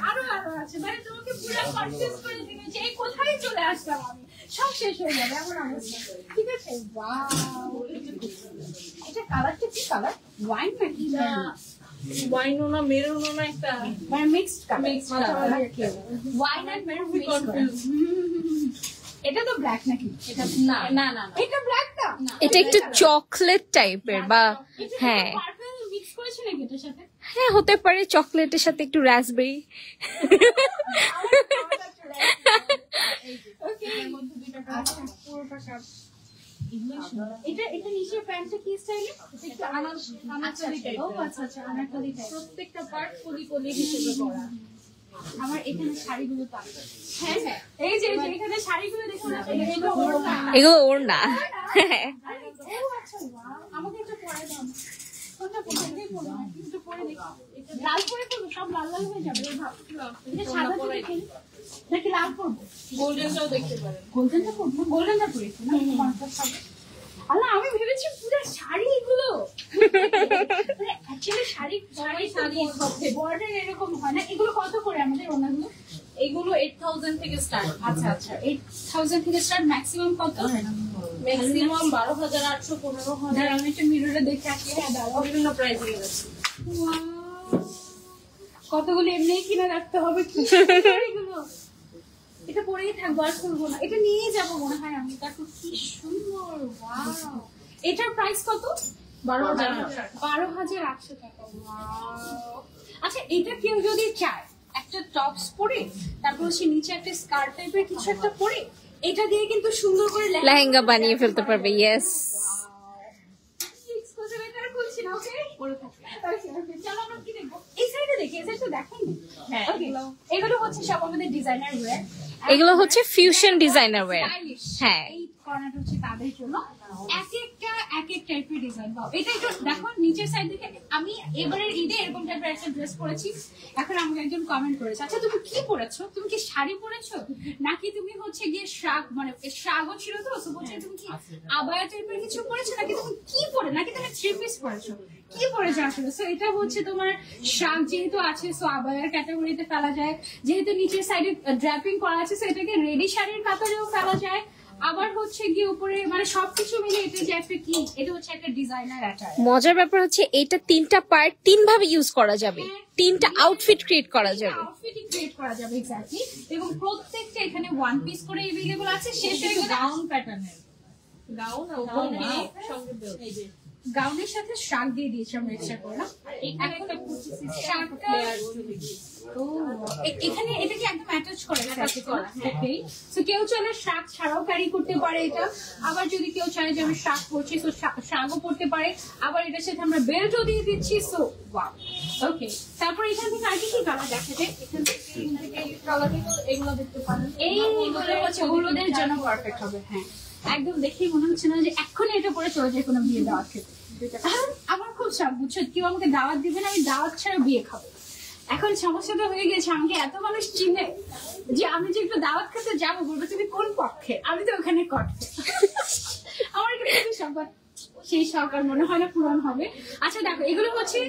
আরো আছে, মানে তোমাকে পুরো কনফিউজ করে দিবে যে এই কোথায় চলে আসলাম আমি, সব শেষ হয়ে যাবে এমন অবস্থা, ঠিক আছে? ওয়াও, এটা কালারটা কি কালার? ওয়াইন নাকি ওয়াইনও না মেরুনও না, একটা মানে mixed colour, wine and maroon mix. এটা তো ব্ল্যাক নাকি? এটা না না না এটা ব্ল্যাক না, এটা একটু চকলেট টাইপের, বা হ্যাঁ পার্পল মিক্স করেছে নাকি এটার সাথে? হ্যাঁ হতে পারে, চকলেটের সাথে একটু রাসবেরি। ওকে, এর মধ্যে 2টা কালার, পুরোটা সব এটা নিচের প্যান্টটা কি স্টাইলে? একটু আনারকলি টাইপ। ও আচ্ছা আচ্ছা, আনারকলি টাইপ। প্রত্যেকটা পার্ট কলি হিসেবে করা। আমার এখানে শাড়িগুলো তো আছে। হ্যাঁ হ্যাঁ, এই যে এখানে শাড়িগুলো দেখুন, এগুলো ওড়না। এগুলো ওর না। ও আচ্ছা, ওয়াও, আমাকে এটা পরে দাও। কোনটা পরে পরবো নাকি? একটু পরে দেখি। লাল পরে পরবো, সব লাল লাল হয়ে যাবে। এটা সাদা পরে নাকি লাল পরবো? গোল্ডেনটাও দেখতে পারেন। গোল্ডেনটা পরবো, গোল্ডেনটা পরেছি না, কনফার্ম হবে। আল্লাহ, আমি ভেবেছি পুরো শাড়ি এগুলো। অ্যাকচুয়ালি শাড়ি বর্ডার এরকম হয় না। এগুলো কত করে আমাদের ওনাগুলো? এগুলো 8,000 থেকে স্টার্ট। আচ্ছা আচ্ছা, 8,000 থেকে স্টার্ট, ম্যাক্সিমাম কত? ম্যাক্সিমাম 12,800, 15,000। আমি একটা মিররে দেখে আসি। হ্যাঁ দাঁড়াও, বিভিন্ন প্রাইসে গেছে। কতগুলো এমনি কিনে রাখতে হবে কি সুন্দর এগুলো। এটা পরেই থাকবো, আর করবো না, এটা নিয়েই যাবো মনে হয় আমি। দেখো কি সুন্দর, ওয়াও। এটার প্রাইস কত? 12,800 টাকা। ওয়াও, আচ্ছা, এটা কেউ যদি চায় একটা টপস পরে তারপর সে নিচে একটা স্কার্ট টাইপের কিছু একটা পরে, এটা দিয়ে কিন্তু সুন্দর করে লেহেঙ্গা বানিয়ে ফেলতে পারবে। ইয়েস, এগুলো হচ্ছে সব আমাদের ডিজাইনার ওয়্যার। এগুলো হচ্ছে ফিউশন ডিজাইনার ওয়্যার। হ্যাঁ, এই কর্নারটা হচ্ছে তাদের জন্য, এক একটা এক এক টাইপের ডিজাইন পাও। এটা একটু দেখো নিচের সাইড থেকে। আমি এবারের ঈদে এরকম টাইপের একটা ড্রেস পরেছি। এখন আমাকে একজন কমেন্ট করেছে, আচ্ছা তুমি কি পরেছো? তুমি কি শাড়ি পরেছো নাকি তুমি হচ্ছে গিয়ে শাক, মানে শাকও ছিল তো, বলছে তুমি কি আবায়া টাইপের কিছু পরেছো নাকি তুমি কি পরে, নাকি তুমি 3 পিস পরেছো? কি পরেছো আসলে? সো এটা হচ্ছে তোমার শাক যেহেতু আছে, সো আবায়ার ক্যাটাগরিতে ফেলা যায়। যেহেতু নিচের সাইডে ড্র্যাপিং করা আছে, সো এটাকে রেডি শাড়ির কাতারেও ফেলা যায়। আবার হচ্ছে গিয়ে উপরে মানে সবকিছু মিলে এটা যে একটা কি, এটা হচ্ছে একটা ডিজাইনার অ্যাটায়ার। মজার ব্যাপার হচ্ছে এটা 3টা পার্ট 3 ভাবে ইউজ করা যাবে, 3টা আউটফিট ক্রিয়েট করা যাবে। আউটফিটই ক্রিয়েট করা যাবে এক্স্যাক্টলি। এবং প্রত্যেকটা এখানে ওয়ান পিস করে अवेलेबल আছে। শেষে গাউন প্যাটার্নের গাউন আর উপরে সঙ্গে বেল্ট। এই যে গাউনের সাথে শাক দিয়ে দিয়েছি আমরা এক্সট্রা করে না। এখানে একটা কুচি সিস্টেম শাকটা লেয়ার চলে গিয়েছে। এখানে এটা কি একদম অ্যাটাচ করা Attach করা, হ্যাঁ। ওকে। সো কেউ চাইলে শাক ছাড়াও ক্যারি করতে পারে এটা। আবার যদি কেউ চায় যে আমি শাক পরছি, সো শাকও পরতে পারে। আবার এটার সাথে আমরা বেল্টও দিয়ে দিচ্ছি। সো ওয়াও, ওকে। তারপর এখান থেকে আর কি কি কালার দেখা যায়? এখান থেকে এই কালারগুলো এগুলো দেখতে পারেন। এইগুলো হচ্ছে হলুদের জন্য পারফেক্ট হবে। হ্যাঁ, একদম দেখেই মনে হচ্ছে না যে এক্ষুনি এটা পরে চলে যায় কোনো বিয়ে দাওয়াত খেতে। আমার খুব শখ, বুঝছো, কেউ আমাকে দাওয়াত দিবে না, আমি দাওয়াত ছাড়া বিয়ে খাবো। এখন সমস্যাটা হয়ে গেছে, আমাকে এত মানুষ চিনে যে আমি যে একটু দাওয়াত খেতে যাবো, বলবো তুমি কোন পক্ষে, আমি তো ওখানে কটকে। আমার এটা খুবই শখ, but সেই শখ আর মনে হয় না পূরণ হবে। আচ্ছা দেখো, এগুলো হচ্ছে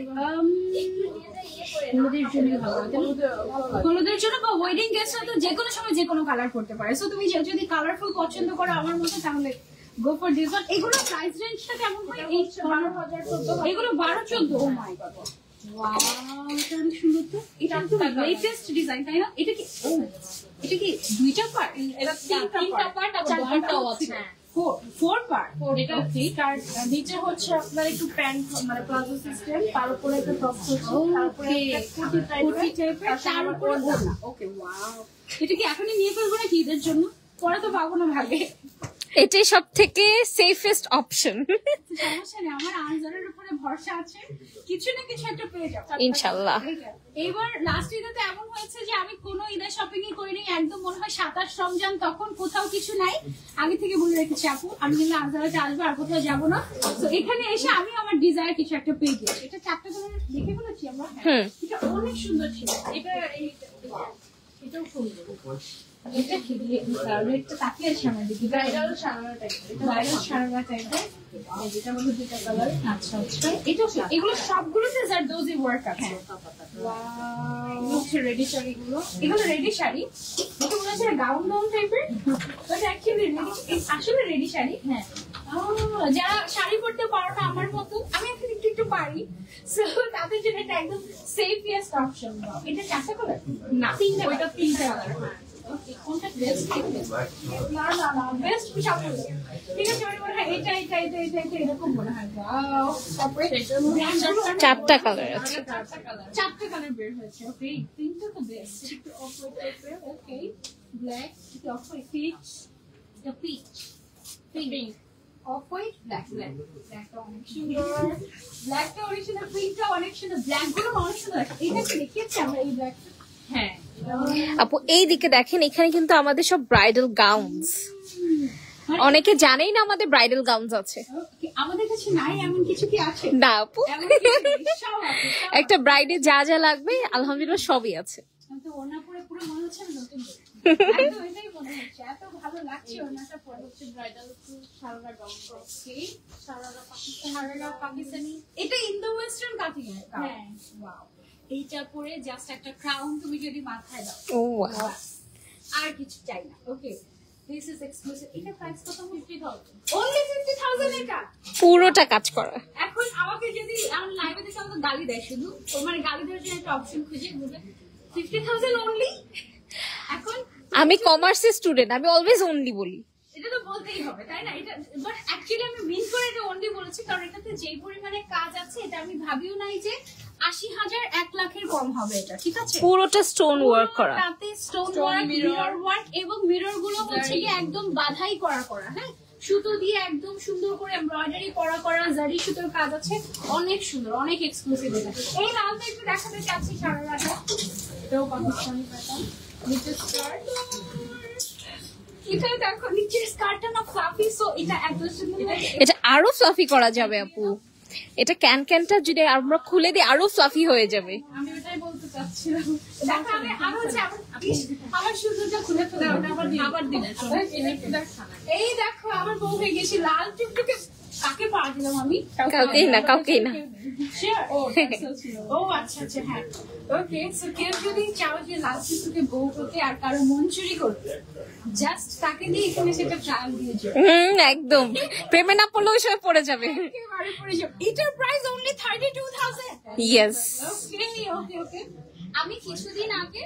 হলুদের জন্য ভালো হয়, তাই না? হলুদের জন্য বা ওয়েডিং গেস্টরা তো যে কোনো সময় যে কোনো কালার করতে পারে। সো তুমি যদি কালারফুল পছন্দ করো আমার মতো, তাহলে গো ফর দিস ওয়ান। এগুলো প্রাইস রেঞ্জটা কেমন হয়? এই 12,000 এগুলো 12-14। ও মাই গড, ওয়াও, এটা অনেক সুন্দর তো। এটা তো লেটেস্ট ডিজাইন, তাই না? এটা কি, ও এটা কি 2টা পার্ট? এটা 3টা পার্ট আর 4টাও আছে। 4 পার্ট। এটা তার নিচে হচ্ছে আপনার একটু প্যান্ট মানে প্লাজো সিস্টেম, তার উপরে একটা টপ হচ্ছে, তারপরে একটা কুর্তি টাইপের, তার উপরে ওড়না। ওকে, ওয়াও। এটা কি এখনই নিয়ে ফেলবো নাকি ঈদের জন্য? পরে তো পাবো না ভাগে। এটাই সব থেকে সেফেস্ট অপশন। সমস্যা নেই, আমার আনজারের উপরে ভরসা আছে, কিছু না কিছু একটা পেয়ে যাবো ইনশাআল্লাহ। এবার লাস্ট ঈদে তো এমন হয়েছে যে আমি কোনো ঈদের শপিং ই করিনি, একদম মনে হয় 27 রমজান, তখন কোথাও কিছু নাই। আগে থেকে বলে রেখেছি আপু আমি কিন্তু আনজারাতে আসবো, আর কোথাও যাবো না। তো এখানে এসে আমি আমার ডিজায়ার কিছু একটা পেয়ে গেছি। এটা 4টা কালার দেখে বলেছি আমরা। এটা অনেক সুন্দর ছিল। এটাও সুন্দর। এটা কি রেটটা তাকিয়ে আছে আমার দিকে, ব্রাইডাল সারারা টাইপের। এটা ভাইরাল সারারা টাইপের। যেটা মধ্যে 2টা কালার। আচ্ছা আচ্ছা, এটা এগুলো সবগুলোতে জারদোজি ওয়ার্ক আছে। ওয়াও, রেডি শাড়ি গুলো, এগুলো রেডি শাড়ি। এটা মনে হচ্ছে গাউন টাইপের, বাট অ্যাকচুয়ালি আসলে রেডি শাড়ি। হ্যাঁ, যারা শাড়ি পরতে পারো না আমার মতো, আমি এখন একটু একটু পারি, সো তাদের জন্য এটা একদম সেফিয়েস্ট অপশন। এটা 4টা কালার না, 3টা, ওইটা 3টা কালার। ওকে, কোনটা বেস্ট? না না না, বেস্ট সবগুলো ঠিক আছে। আমার মনে হয় এটা এটা এটা এটা এটা এরকম মনে হয়। ওয়াও, তারপরে 4টা কালার আছে। 4টা কালার বের হয়েছে। ওকে, তিনটা তো বেস্ট। একটু অফ হোয়াইট টাইপের। ওকে, ব্ল্যাক, একটু অফ হোয়াইট, পিচ, এটা peach, pink, off white, black. ব্ল্যাকটা অনেক সুন্দর, ব্ল্যাকটা অনেক সুন্দর, পিঙ্কটা অনেক সুন্দর, ব্ল্যাক গুলো অনেক সুন্দর। এটা কি দেখিয়েছি আমরা এই ব্ল্যাকটা? হ্যাঁ, আপু এই দিকে দেখেন, এখানে কিন্তু আমাদের সব ব্রাইডাল গাউনস। অনেকে জানেই না আমাদের ব্রাইডাল গাউনস আছে। আমাদের কাছে নাই এমন কিছু কি আছে? না আপু, এমন কিছু নেই, সব আছে, সব একটা ব্রাইডে যা যা লাগবে আলহামদুলিল্লাহ সবই আছে। আমি তো ওড়না পরে পুরো মনে হচ্ছে না নতুন বউ। একদম এটাই মনে হচ্ছে, এত ভালো লাগছে ওড়নাটা পরে। হচ্ছে ব্রাইডাল সারারা গাউন। ওকে, সারারা পাকিস্তানি, এটা ইন্দো ওয়েস্টার্ন কাটিং। হ্যাঁ, ওয়াও, এইটা পরে জাস্ট একটা ক্রাউন তুমি যদি মাথায় দাও, ও ওয়াও, আর কিছু চাই না। ওকে, দিস ইজ এক্সক্লুসিভ। এটা প্রাইস কত? 50,000। অনলি 50,000 এটা। পুরোটা কাজ করা। এখন আমাকে যদি আমার লাইভে দেখে আমাকে গালি দেয়, শুধু ও মানে গালি দেওয়ার জন্য একটা অপশন খুঁজে বলবে 50,000 অনলি। এখন আমি কমার্সের স্টুডেন্ট, আমি অলওয়েজ অনলি বলি। এটা তো বলতেই হবে, তাই না? এটা বাট অ্যাকচুয়ালি আমি মিন করে এটা অনলি বলেছি, কারণ এটাতে যেই পরিমাণে কাজ আছে, এটা আমি ভাবিও নাই যে 80,000 1 লাখের কম হবে এটা, ঠিক আছে? পুরোটা স্টোন ওয়ার্ক করা। তাতে স্টোন ওয়ার্ক, মিরর ওয়ার্ক, এবং মিরর গুলো হচ্ছে কি একদম বাধাই করা, হ্যাঁ, সুতো দিয়ে একদম সুন্দর করে এমব্রয়ডারি করা, জারি সুতোর কাজ আছে, অনেক সুন্দর, অনেক এক্সক্লুসিভ এটা। এই লালটা একটু দেখাতে চাচ্ছি সারারাটা, এটাও পাকিস্তানি প্যাটার্ন। নিচের স্কার্ট, এটা দেখো নিচের স্কার্টটা না ফ্লাফি, সো এটা একদম সুন্দর লাগে। এটা আরো ফ্লাফি করা যাবে আপু, এটা ক্যানটা যদি আমরা খুলে দিই আরো ফ্লাফি হয়ে যাবে। আমি ওটাই বলতে চাচ্ছিলাম। দেখো আমি হচ্ছে আমার সুন্দরটা খুলে ফেলে ওটা আবার দিলে। এই দেখো আমার বউ হয়ে গেছি লাল টুকটুকে কাকে পাওয়া দিলাম আমি? কাউকেই না, কাউকেই না। Sure? ও আচ্ছা আচ্ছা, হ্যাঁ। ওকে, সো কেউ যদি চাও যে লাল শিশুকে বউ করতে আর কারো মন চুরি করতে, জাস্ট তাকে দিয়ে এখানে সেটা ট্রায়াল দিয়ে যাও। একদম প্রেমে না পড়লে ওই সময় পড়ে যাবে। একেবারে পড়ে যাও। এটার প্রাইস অনলি 32,000। ইয়েস। ওকে ওকে ওকে। আমি কিছুদিন আগে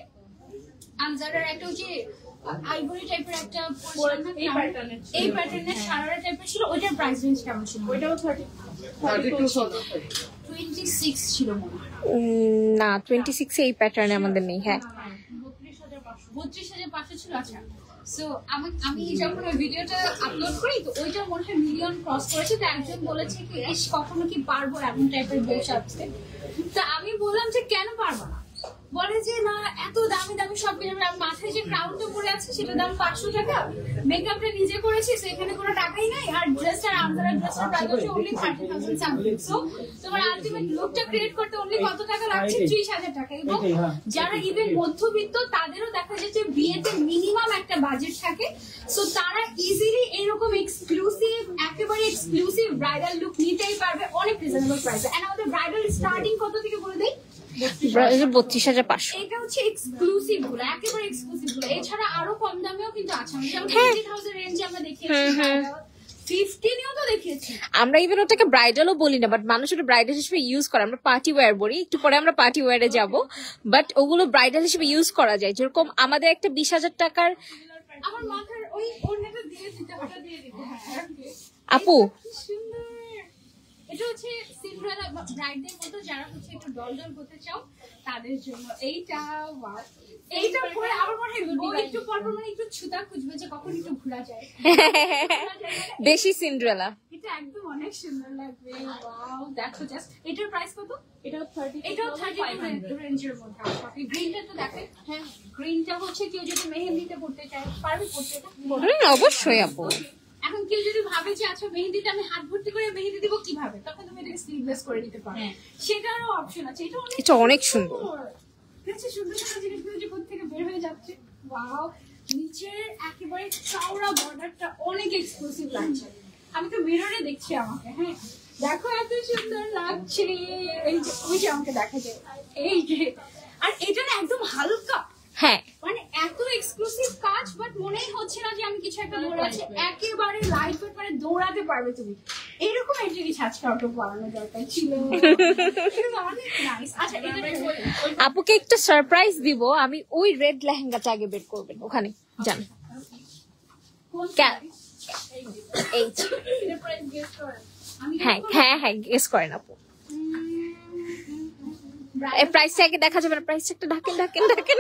আমজারার একটা ওই যে আইভরি টাইপের একটা এই প্যাটার্নের সারারা টাইপের ছিল, ওইটার প্রাইস রেঞ্জ কেমন ছিল? ওইটাও 26 ছিল মনে হয়। না 26 এই প্যাটার্নে আমাদের নেই। হ্যাঁ 32,500 ছিল। আচ্ছা, সো আমি যখন ওই ভিডিওটা আপলোড করি তো ওইটা মনে হয় মিলিয়ন ক্রস করেছে। তো একজন বলেছে কি ইস কখনো কি পারবো এমন টাইপের বউ সাজতে? তো আমি বললাম যে কেন পারবো না? বলে যে না এত দামি দামি সব কিছু, আমি মাথায় যে ক্রাউনটা পরে আছে সেটার দাম 500 টাকা, মেকআপটা নিজে করেছি সেখানে কোনো টাকাই নাই, আর ড্রেসটা আমজারা ড্রেসটার প্রাইস হচ্ছে অনলি 30,000 সামথিং। সো তোমার আলটিমেট লুকটা ক্রিয়েট করতে অনলি কত টাকা লাগছে? 30,000 টাকা। এবং যারা ইভেন মধ্যবিত্ত তাদেরও দেখা যায় যে বিয়েতে মিনিমাম একটা বাজেট থাকে, সো তারা ইজিলি এরকম এক্সক্লুসিভ একেবারে এক্সক্লুসিভ ব্রাইডাল লুক নিতেই পারবে অনেক রিজনেবল প্রাইসে। এন্ড আমাদের ব্রাইডাল স্টার্টিং কত থেকে বলে দেই? 32,500। এটা হচ্ছে এক্সক্লুসিভ গুলো, একেবারে এক্সক্লুসিভ গুলো। এছাড়া আরো কম দামেও কিন্তু আছে। যেমন 20,000 রেঞ্জে আমরা দেখিয়েছি, 15 তো দেখিয়েছি। আমরা ইভেন ওটাকে ব্রাইডালও বলি না, বাট মানুষ ওটা ব্রাইডাল হিসেবে ইউজ করে। আমরা পার্টি ওয়্যার বলি, একটু পরে আমরা পার্টি ওয়্যারে যাব, বাট ওগুলো ব্রাইডাল হিসেবে ইউজ করা যায়। যেরকম আমাদের একটা 20,000 টাকার আমার মাথার ওই ওড়নাটা দিয়ে দিতে, ওটা দিয়ে দিতে। হ্যাঁ আপু কি সুন্দর। এটা হচ্ছে সিন্ডারেলা ব্রাইডদের মতো যারা হচ্ছে একটু ডলডল হতে চাও তাদের জন্য এইটা। ওয়াও, এইটা পরে আমার মনে হয় বউ একটু পর পর মানে একটু ছুতা খুঁজবে যে কখন একটু ঘোরা যায়। বেশি সিন্ড্রেলা। এটা একদম অনেক সুন্দর লাগবে। ওয়াও, দেখো জাস্ট এটার প্রাইস কত? এটাও 30, এটাও 32 রেঞ্জের মধ্যে। আপনি গ্রিনটা তো দেখেন। হ্যাঁ, গ্রিনটা হচ্ছে কেউ যদি মেহেন্দিতে পড়তে চায় পারবে পড়তে। এটা অবশ্যই আপু। এখন কেউ যদি ভাবে যে আচ্ছা মেহেন্দিটা আমি হাত ভর্তি করে মেহেন্দি দিব কিভাবে, তখন তুমি এটাকে স্লিভলেস করে দিতে পারো, সেটারও অপশন আছে। এটা অনেক সুন্দর। দেখছি সুন্দর সুন্দর জিনিসগুলো যে কোথা থেকে বের হয়ে যাচ্ছে। ওয়াও, নিচের একেবারে চওড়া বর্ডারটা অনেক এক্সক্লুসিভ লাগছে। আমি তো মিররে দেখছি আমাকে। হ্যাঁ দেখো এত সুন্দর লাগছে। এই যে ওই যে আমাকে দেখা যায়, এই যে, আর এটা না একদম হালকা। হ্যাঁ মানে এত এক্সক্লুসিভ কাজ, বাট মনেই হচ্ছে না যে আমি কিছু একটা ধরে আছি। একেবারে লাইট ওয়েট, মানে দৌড়াতে পারবে তুমি। এরকম একটা কিছু আজকে অটো বানানো দরকার ছিল। অনেক নাইস। আচ্ছা, আপুকে একটা সারপ্রাইজ দিব। আমি ওই রেড লেহেঙ্গাটা আগে বের করবেন ওখানে যান। এই হ্যাঁ হ্যাঁ হ্যাঁ গেস করেন আপু। এই প্রাইসটা আগে দেখা যাবে না, প্রাইসটা একটু ঢাকেন ঢাকেন ঢাকেন।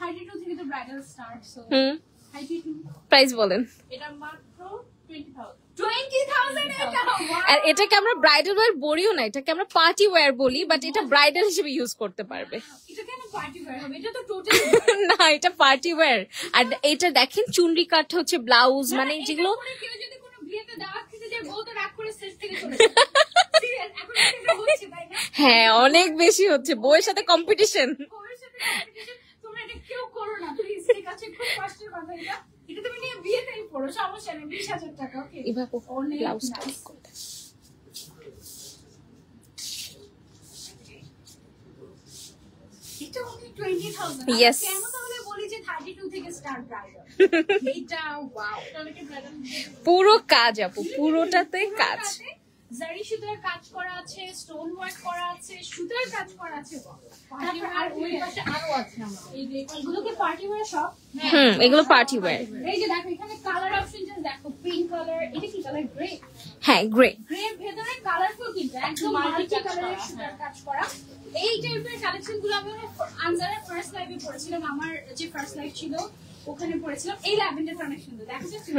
32 থেকে তো ব্রাইডাল স্টার্ট। সো 32 প্রাইস বলেন। এটা মাত্র 20,000। 20,000 এটা। আর এটাকে আমরা ব্রাইডাল ওয়্যার বলিও না, এটাকে আমরা পার্টি ওয়্যার বলি, বাট এটা ব্রাইডাল হিসেবে ইউজ করতে পারবে। এটা কেন পার্টি ওয়্যার হবে? এটা তো টোটাল না এটা পার্টি ওয়্যার। আর এটা দেখেন চুনরি কাট হচ্ছে ব্লাউজ, মানে যেগুলো কেউ যদি কোনো বিয়েতে দাওয়াত খেতে যায় বউ তো রাগ করে স্টেজ থেকে চলে যায়। সিরিয়াস, এখন এটা হচ্ছে তাই না? হ্যাঁ অনেক বেশি হচ্ছে, বউয়ের সাথে কম্পিটিশন। বউয়ের সাথে competition, তোমরা এটা কেউ করো না প্লিজ, ঠিক আছে? খুব কষ্টের কথা এটা। এটা তুমি নিয়ে বিয়েতেই পড়ো, সমস্যা নেই। 20,000 টাকা। ওকে, এভাবে অনেক ব্লাউজটা nice। করতে। এটা only 20,000। Yes. কেন তাহলে বলি যে 32 থেকে স্টার্ট ব্রাইডাল? এটা ওয়াও, অনেকে ব্রাইডাল পুরো কাজ আপু, পুরোটাতে কাজ। জারি সুতার কাজ করা আছে, স্টোন ওয়ার্ক করা আছে, সুতার কাজ করা আছে। তারপর আর ওই পাশে আরো আছে আমাদের। এই যে এগুলোকে পার্টি ওয়্যার সব। এগুলো পার্টি ওয়্যার। এই যে দেখো এখানে কালার অপশন জাস্ট দেখো, পিঙ্ক কালার, এটা কি কালার? গ্রে। হ্যাঁ গ্রে। গ্রে ভেতরে কালারফুল, কিন্তু একদম মাল্টি কালারের সুতার কাজ করা। এই টাইপের কালেকশন গুলো আমি আনজারের ফার্স্ট লাইভে পড়েছিলাম। আমার যে ফার্স্ট লাইভ ছিল ওখানে পড়েছিলাম। এই ল্যাভেন্ডারটা অনেক সুন্দর, দেখা যাচ্ছে?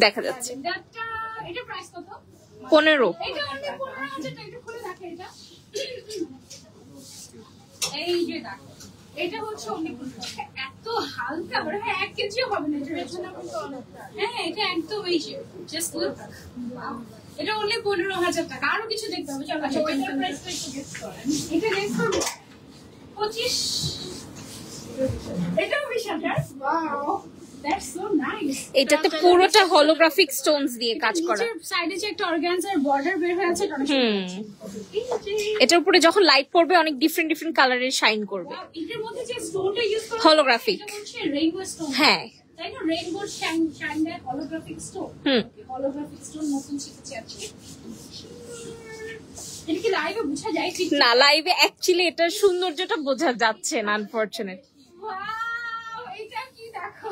দেখা যাচ্ছে। ল্যাভেন্ডারটা এটা প্রাইস কত? 15। এটা অনেক 15,000 টাকা। একটু খুলে দেখে এটা। এই যে দেখো, এটা হচ্ছে অনেক এত হালকা, বড় 1 কেজি হবে না। হ্যাঁ এটা একদম এই যে জাস্ট লুক। এটা অনলি 15,000 টাকা। আরো কিছু দেখতে হবে, চলো। আচ্ছা, ওইটার প্রাইসটা একটু গেস করেন। এটা গেস করবো 25। এটাও 20,000। Wow, That's so nice. এটাতে পুরোটা holographic stones দিয়ে কাজ করা। নিচের সাইডে যে একটা অর্গানজার বর্ডার বের হয়ে আছে, এটা অনেক সুন্দর। এটার উপরে যখন লাইট পড়বে অনেক ডিফারেন্ট ডিফারেন্ট কালারের শাইন করবে। এটার মধ্যে যে স্টোনটা ইউজ করা Holographic। এটা হচ্ছে রেইনবো স্টোন। হ্যাঁ তাই না, রেইনবো শাইন দেয় holographic স্টোন। holographic স্টোন নতুন শিখেছি আজকে। এটা কি লাইভে বোঝা যায় ঠিক? না, লাইভে অ্যাকচুয়ালি এটার সৌন্দর্যটা বোঝা যাচ্ছে না আনফরচুনেট। ওয়াও, এটা কি দেখো,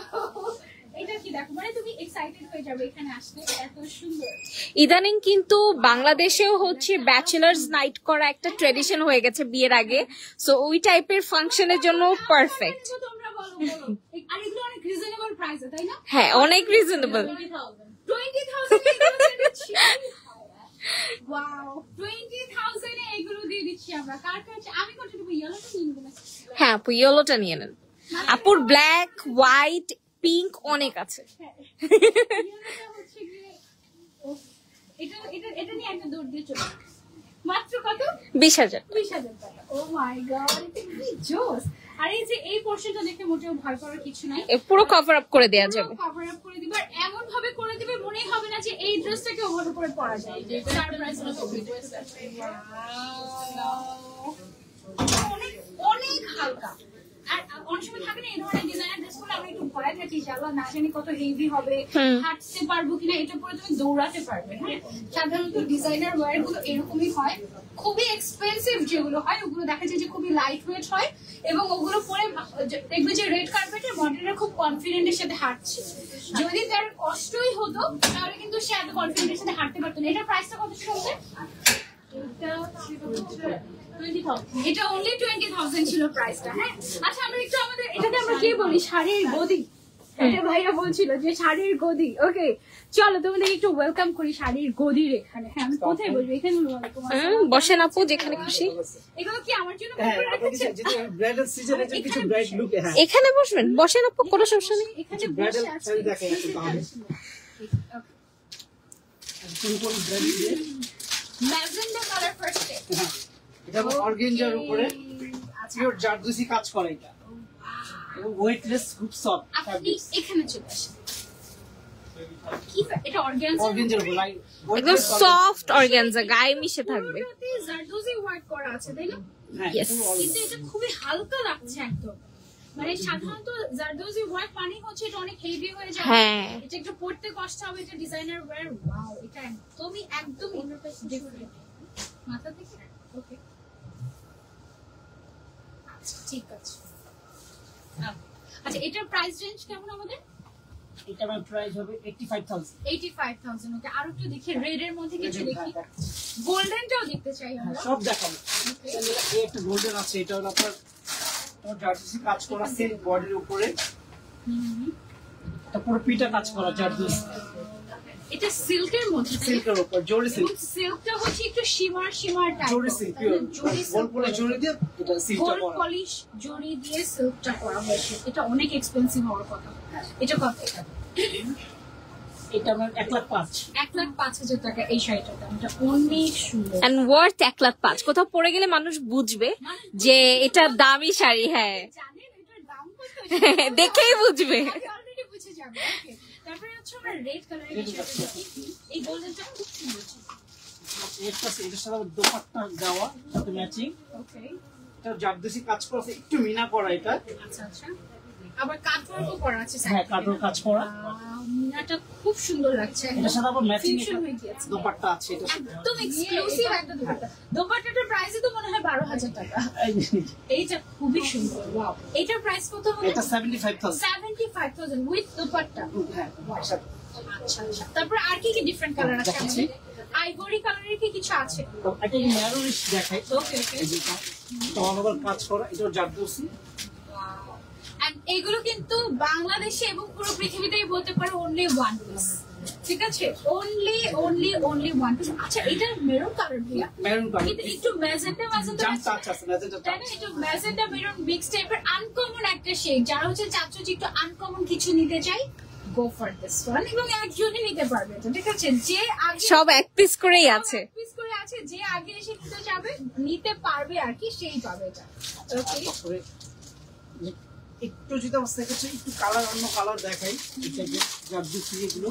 এটা কি দেখো, মানে তুমি এক্সাইটেড হয়ে যাবে এখানে আসলে, এত সুন্দর। ইদানিং কিন্তু বাংলাদেশেও হচ্ছে ব্যাচেলার্স নাইট করা একটা ট্রেডিশন হয়ে গেছে বিয়ের আগে, সো ওই টাইপের ফাংশনের জন্য পারফেক্ট। তোমরা বলো বলো। আর এগুলো অনেক রিজনেবল প্রাইসে, তাই না? হ্যাঁ, অনেক রিজনেবল। 20,000 এগুলো দিয়ে দিচ্ছি। ওয়াও, 20,000 এ এগুলো দিয়ে দিচ্ছি আমরা। কার কাছে আমি কোনটা দেব? ইয়েলোটা নিয়ে নেব না? হ্যাঁ আপু, ইয়েলোটা নিয়ে নেন। আপুর ব্ল্যাক, হোয়াইট, পিঙ্ক অনেক আছে। ইয়েলোটা হচ্ছে গিয়ে এটা এটা এটা নিয়ে একটা দৌড় দিয়ে চলো। মাত্র কত? 20,000। 20,000 টাকা। ও মাই গড, এটা কি জোস। আর এই যে এই পোরশনটা দেখে মোটেও ভয় করার কিছু নাই। এ পুরো কভার আপ করে দেওয়া যাবে। কভার আপ করে দিবে, আর এমন ভাবে করে দিবে মনেই হবে না যে এই ড্রেসটাকে ওভার করে পরা যায়। সারপ্রাইজ হলো অনেক অনেক হালকা। আর অনেক সময় থাকে না এই ধরনের ডিজাইনার ড্রেস গুলো, আমরা একটু ভয় থাকি ইনশাআল্লাহ না জানি কত হেভি হবে, হাঁটতে পারবো কিনা, এটা পরে তুমি দৌড়াতে পারবে। হ্যাঁ, সাধারণত ডিজাইনার ওয়্যার গুলো এরকমই হয়, খুবই এক্সপেন্সিভ যেগুলো হয় ওগুলো দেখা যায় যে খুবই লাইট ওয়েট হয়, এবং ওগুলো পরে দেখবে যে রেড কার্পেটে মডেলরা খুব কনফিডেন্টের সাথে হাঁটছে। যদি তার কষ্টই হতো তাহলে কিন্তু সে এত কনফিডেন্টের সাথে হাঁটতে পারতো না। এটার প্রাইসটা কত ছিল? এটা only 20,000 ছিল প্রাইসটা। হ্যাঁ, আচ্ছা আমরা একটু আমাদের এটাকে আমরা কি বলি, শাড়ির গদি। এটা ভাইয়া বলছিল যে শাড়ির গদি। ওকে, চলো তোমাদের একটু ওয়েলকাম করি শাড়ির গদির এখানে। হ্যাঁ, আমি কোথায় বলবো? এখানে বলবো তোমার। বসেন আপু, যেখানে খুশি। এগুলো কি আমার জন্য হ্যাঁ, করে রেখেছে? ব্রাইডাল সিজনে কিছু ব্রাইড লুক। হ্যাঁ, এখানে বসবেন, বসেন আপু, কোনো সমস্যা নেই। এখানে ব্রাইডাল বসে আছে। শাড়ি দেখেন একটু দাম। সিম্পল ব্রাইড দিয়ে। Magenta colour first. হ্যাঁ, এটা অর্গানজার উপরে পিওর জারদোসি কাজ করা এটা, এবং ওয়েটলেস, খুব সফট আপনি এখানে চলে আসেন। কি এটা অর্গানজা? অর্গানজার উপরে একদম সফট অর্গানজা, গায়ে মিশে থাকবে। পুরোটাতে জারদোজি ওয়ার্ক করা আছে, তাই না? হ্যাঁ, Yes. কিন্তু এটা খুবই হালকা লাগছে একদম। মানে সাধারণত জারদোজি ওয়ার্ক মানে হচ্ছে এটা অনেক হেভি হয়ে যায়। হ্যাঁ। এটা একটু পড়তে কষ্ট হবে, এটা ডিজাইনার ওয়্যার। ওয়াও, এটা একদম ডিফারেন্ট। মাথা থেকে ওকে, আচ্ছা ঠিক আছে। আচ্ছা, এটার প্রাইস রেঞ্জ কেমন আমাদের? এটা আমার প্রাইস হবে 85,000। 85,000। ওকে, আর একটু দেখি রেড এর মধ্যে কিছু দেখি, গোল্ডেনটাও দেখতে চাই আমরা। সব দেখাবো। এই একটা গোল্ডেন আছে, এটা হলো আপনার জারদোসি কাজ করা সিল্ক বডির উপরে, এটা পুরো পিটা কাজ করা জারদোসি এটা সিল্কের মধ্যে, সিল্কের উপর জরি সিল্ক। সিল্কটা হচ্ছে একটু শিমার টাইপ, জরি সিল্ক পিওর গোল করে জরি দিয়ে এটা সিল্কটা গোল্ড করা। পলিশ জরি দিয়ে সিল্কটা করা হয়েছে। এটা অনেক এক্সপেন্সিভ হওয়ার কথা। এটা কত? এটা আমার 1,05,000। 1,05,000 টাকা এই শাড়িটার দাম। এটা অনেক সুন্দর। And worth 1,05,000। কোথাও পরে গেলে মানুষ বুঝবে যে এটা দামি শাড়ি। হ্যাঁ, জানেন এটার দাম কত? দেখেই বুঝবে। অলরেডি বুঝে যাবে। ওকে, তারপরে হচ্ছে আমরা রেড কালারের এই গোল্ডেনটা খুব সুন্দর। এটার সাথে দোপাট্টা দেওয়া সাথে ম্যাচিং। ওকে, এটা জারদোসি কাজ করা আছে, একটু মিনা করা এটা। আচ্ছা আচ্ছা, আবার কাটওয়ার্কও করা আছে। হ্যাঁ, কাটওয়ার্ক কাজ করা। মিনাটা খুব সুন্দর লাগছে। এটার সাথে আবার ম্যাচিং Fusion হয়ে গিয়েছে। দোপাট্টা আছে এটা সাথে। একদম এক্সক্লুসিভ একটা দোপাট্টা। দোপাট্টাটার প্রাইসই তো মনে হয় 12,000 টাকা। এইটা খুবই সুন্দর। ওয়াও, এটার প্রাইস কত হবে? এটা 75,000। 75,000 উইথ দোপাট্টা। হ্যাঁ, আচ্ছা আচ্ছা, তারপর আর কি কি ডিফারেন্ট কালার আছে? দেখাচ্ছি। আইভরি কালারের কি কিছু আছে? তো এটা ম্যারুনিশ দেখাই। ওকে ওকে, এই যে এটা অল ওভার কাজ করা, এটা জারদোসি। এন্ড এগুলো কিন্তু বাংলাদেশে এবং পুরো পৃথিবীতেই বলতে পারো অনলি ওয়ান পিস। ঠিক আছে, অনলি ওয়ান পিস। আচ্ছা, এটা মেরুন কালার ভাইয়া, মেরুন কালার, কিন্তু একটু ম্যাজেন্টা জাম টাচ আছে, ম্যাজেন্টা তাই টাচ। না? একটু ম্যাজেন্টা মেরুন মিক্স টাইপের আনকমন একটা শেড। যারা হচ্ছে চাচ্ছ যে একটু আনকমন কিছু নিতে চাই, গো ফর দিস ওয়ান। এবং একজনই নিতে পারবে এটা। ঠিক আছে, যে আগে সব এক পিস করেই আছে। পিস করে আছে, যে আগে এসে নিতে পারবে আর কি, সেই পাবে এটা। ওকে, তারপরে একটু যদি আমার সেকেন্ডে একটু কালার অন্য কালার দেখাই, এই টাইপের জারদুসি এগুলো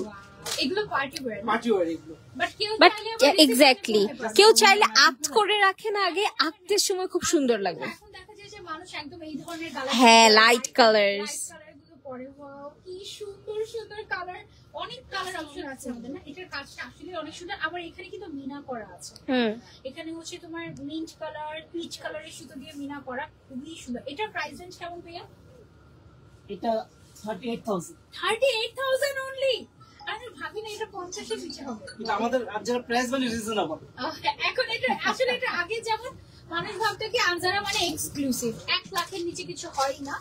এগুলো পার্টি ওয়্যার, পার্টি ওয়্যার এগুলো। বাট কেউ বাট চাইলে আবার এক্স্যাক্টলি কেউ চাইলে আক্ট করে রাখে না, আগে আঁকতে সময় খুব সুন্দর লাগে। এখন দেখা যায় যে মানুষ একদম এই ধরনের কালার, হ্যাঁ, লাইট কালার্স। লাইট কালার গুলো পরে, ওয়াও কি সুন্দর সুন্দর কালার, অনেক কালার অপশন আছে আমাদের না। এটার কাজটা আসলে অনেক সুন্দর। আবার এখানে কিন্তু মিনা করা আছে, এখানে হচ্ছে তোমার মিন্ট কালার, পিচ কালারের সুতো দিয়ে মিনা করা, খুবই সুন্দর। এটার প্রাইস রেঞ্জ কেমন ভাইয়া? এটা 38,000। 38,000 অনলি। আমি ভাবি না এটা 50 এর নিচে হবে। কিন্তু আমাদের আনজারা প্রাইস মানে রিজনেবল। এখন এটা আসলে এটা আগে যেমন মানুষ ভাবতো কি আনজারা মানে এক্সক্লুসিভ, 1 লাখের নিচে কিছু হয় না।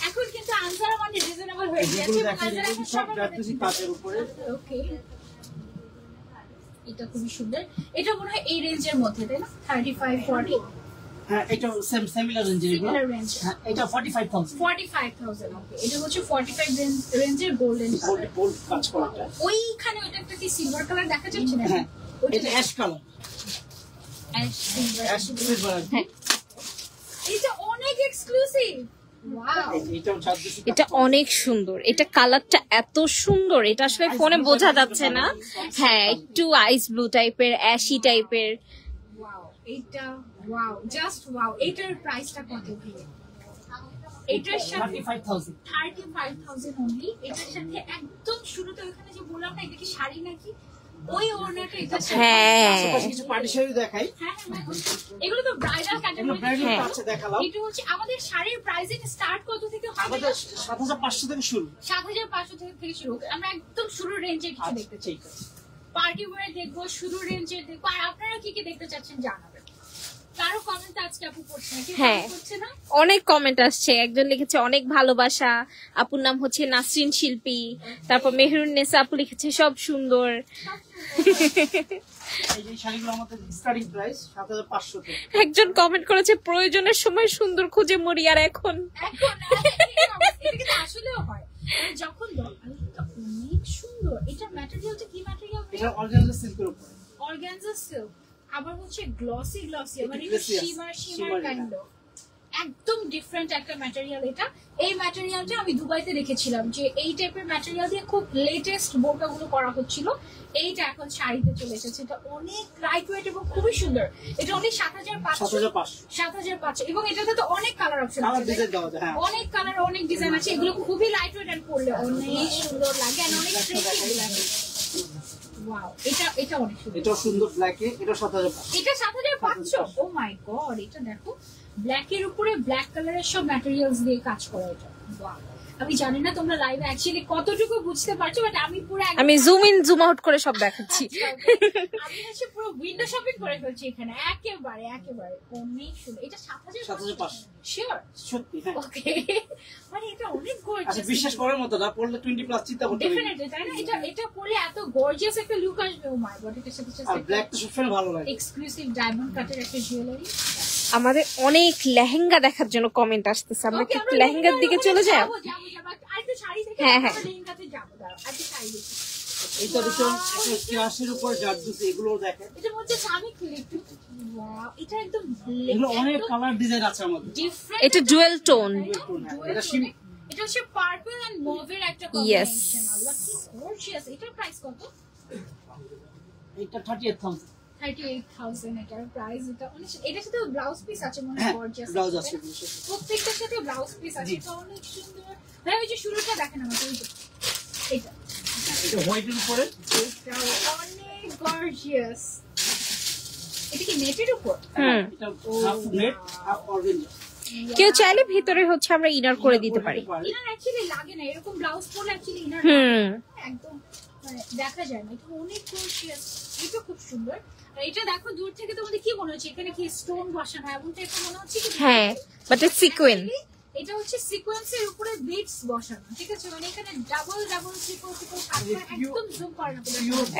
এখন কিন্তু আনজারা মানে রিজনেবল হয়ে গেছে। যেগুলো দেখেন আনজারা এগুলো সব জারদুসি কাজের উপরে। ওকে, এটা খুবই সুন্দর। এটা মনে হয় এই রেঞ্জের মধ্যে, তাই না? 35-40 হ্যাঁ, এটা সিমিলার রেঞ্জের এগুলো। রেঞ্জ। হ্যাঁ, এটা 45,000। 45,000। ওকে, এটা হচ্ছে 45 রেঞ্জের গোল্ডেন কালার। গোল্ড কাজ করাটা। ওইখানে ওটা একটা কি সিলভার কালার দেখা যাচ্ছে না? হ্যাঁ, এটা ash colour. Ash silver. Ash silver. হ্যাঁ, এটা অনেক এক্সক্লুসিভ। ওয়াও, এটাও জারদুসি। এটা অনেক সুন্দর, এটা কালারটা এত সুন্দর, এটা আসলে ফোনে বোঝা যাচ্ছে না। হ্যাঁ, একটু আইস ব্লু টাইপের, অ্যাশি টাইপের। ওয়াও, এটা ওয়াও, জাস্ট ওয়াও। এটার প্রাইসটা কত ভাইয়া? এটার সাথে 35,000। 35,000 অনলি। এটার সাথে একদম শুরুতে ওখানে যে বললাম না এটা কি শাড়ি নাকি, ওই ওড়নাটা এটার সাথে। হ্যাঁ, আশেপাশে কিছু পার্টি শাড়ি দেখাই। হ্যাঁ, এগুলো তো ব্রাইডাল এগুলো ক্যাটাগরি। ব্র্যান্ডেড হ্যাঁ। আছে দেখালাম। এটা হচ্ছে আমাদের শাড়ির প্রাইসিং স্টার্ট কত থেকে হয়? আমাদের 7,500 থেকে শুরু। 7,500 থেকে শুরু। আমরা একদম শুরুর রেঞ্জে কিছু আচ্ছা, দেখতে চাই। ঠিক আছে। পার্টি ওয়্যার দেখবো, শুরুর রেঞ্জে দেখবো। আর আপনারা কি কি দেখতে চাচ্ছেন জানাবেন। কারো কমেন্ট আজকে আপু পড়ছে না, কেউ হ্যাঁ। comment করছে না? অনেক কমেন্ট আসছে, একজন লিখেছে অনেক ভালোবাসা, আপুর নাম হচ্ছে নাসরিন শিল্পী, তারপর মেহরুন্নেসা আপু লিখেছে সব সুন্দর। এই যে শাড়িগুলো আমাদের স্টার্টিং প্রাইস 7,500 থেকে। একজন কমেন্ট করেছে প্রয়োজনের সময় সুন্দর খুঁজে মরি, আর এখন এখন এটা কিন্তু আসলেও হয়, মানে যখন দরকার। এটা অনেক সুন্দর। এটা ম্যাটেরিয়ালটা কি ম্যাটেরিয়াল? এটা অর্গানজা সিল্কের উপরে। Organza silk. আবার হচ্ছে গ্লসি মানে Glossy আছে, শিমার shimmer কাইন্ড অফ। একদম ডিফারেন্ট একটা ম্যাটেরিয়াল এটা। এই ম্যাটেরিয়ালটা আমি দুবাইতে দেখেছিলাম যে এই টাইপের ম্যাটেরিয়াল দিয়ে খুব লেটেস্ট বোরকাগুলো করা হচ্ছিল। এইটা এখন শাড়িতে চলে এসেছে। এটা অনেক লাইট ওয়েট এবং খুবই সুন্দর। এটা অনেক 7,500। 7,500 এবং এটাতে তো অনেক কালার অপশন কালার আছে। ডিজাইন দেওয়া যায়। হ্যাঁ, অনেক কালার, অনেক ডিজাইন আছে। এগুলো খুবই লাইট ওয়েট এন্ড পরলে অনেক সুন্দর লাগে আর অনেক স্ট্রেচিং লাগে। ওয়াও, এটা অনেক সুন্দর। এটাও সুন্দর ব্ল্যাকে। এটা 7,500। এটা 7,500। ও মাই গড, এটা দেখো ব্ল্যাক এর উপরে ব্ল্যাক কালারের সব ম্যাটেরিয়ালস দিয়ে কাজ করা। এটা ওয়াও, আমি জানি না তোমরা লাইভে অ্যাকচুয়ালি কতটুকু বুঝতে পারছো, বাট আমি পুরো আমি জুম ইন জুম আউট করে সব দেখাচ্ছি। আমি হচ্ছে পুরো উইন্ডো শপিং করে ফেলছি এখানে। একেবারে অনেক সুন্দর। এটা 7,500 শিওর? সত্যি। হ্যাঁ, ওকে, মানে এটা অনেক আচ্ছা, গর্জিয়াস। বিশ্বাস করার মতো না, পড়লে 20+ চিন্তা করতে হবে। ডেফিনেটলি, তাই না? এটা পরলে এত গর্জিয়াস একটা লুক আসবে। ও মাই গড, এটার সাথে আর ব্ল্যাক তো সবসময় ভালো লাগে। এক্সক্লুসিভ ডায়মন্ড কাটের একটা জুয়েলারি। আমাদের অনেক লেহেঙ্গা দেখার জন্য কমেন্ট আসতেছে, আমরা কি একটু লেহেঙ্গার দিকে চলে যাই? হ্যাঁ, হ্যাঁ। এটা দেখুন, একটা ক্লাসের উপর জারদুসি, এগুলো দেখেন। এগুলো অনেক কালার ডিজাইন আছে আমাদের। এটা ডুয়েল টোন। এটা এটা হচ্ছে পার্পল এন্ড মভের একটা Yes. কম্বিনেশন। আল্লাহ কি গর্জিয়াস। এটার প্রাইস কত? এটা 38,000। 38,000 এটার প্রাইস। এটা অনেক, এটার সাথে ব্লাউজ পিস আছে মনে হয়। হ্যাঁ, গর্জিয়াস ব্লাউজ আছে। প্রত্যেকটার সাথে ব্লাউজ পিস আছে। জি। এটা অনেক সুন্দর। ভাই ওই যে শুরুটা দেখেন আমাকে, ওই যে এটা এটা হোয়াইটের উপরে। এটাও অনেক গর্জিয়াস। এটা কি নেটের উপর? এটা হাফ নেট হাফ অর্গানজা। কেউ চাইলে ভিতরে হচ্ছে আমরা ইনার করে দিতে পারি। ইনার অ্যাকচুয়ালি লাগে না, এরকম ব্লাউজ পরলে অ্যাকচুয়ালি ইনার একদম মানে দেখা যায় না। এটা অনেক গর্জিয়াস। এটা খুব সুন্দর। আর এটা দেখো দূর থেকে তোমাদের কি মনে হচ্ছে এখানে কি স্টোন বসানো, এমন টাইপের মনে হচ্ছে কি? হ্যাঁ, বাট ইটস সিকোয়েন্স। এটা হচ্ছে সিকোয়েন্সের উপরে বিটস বসানো, ঠিক আছে? মানে এখানে ডাবল ট্রিপল একদম জুম করা না।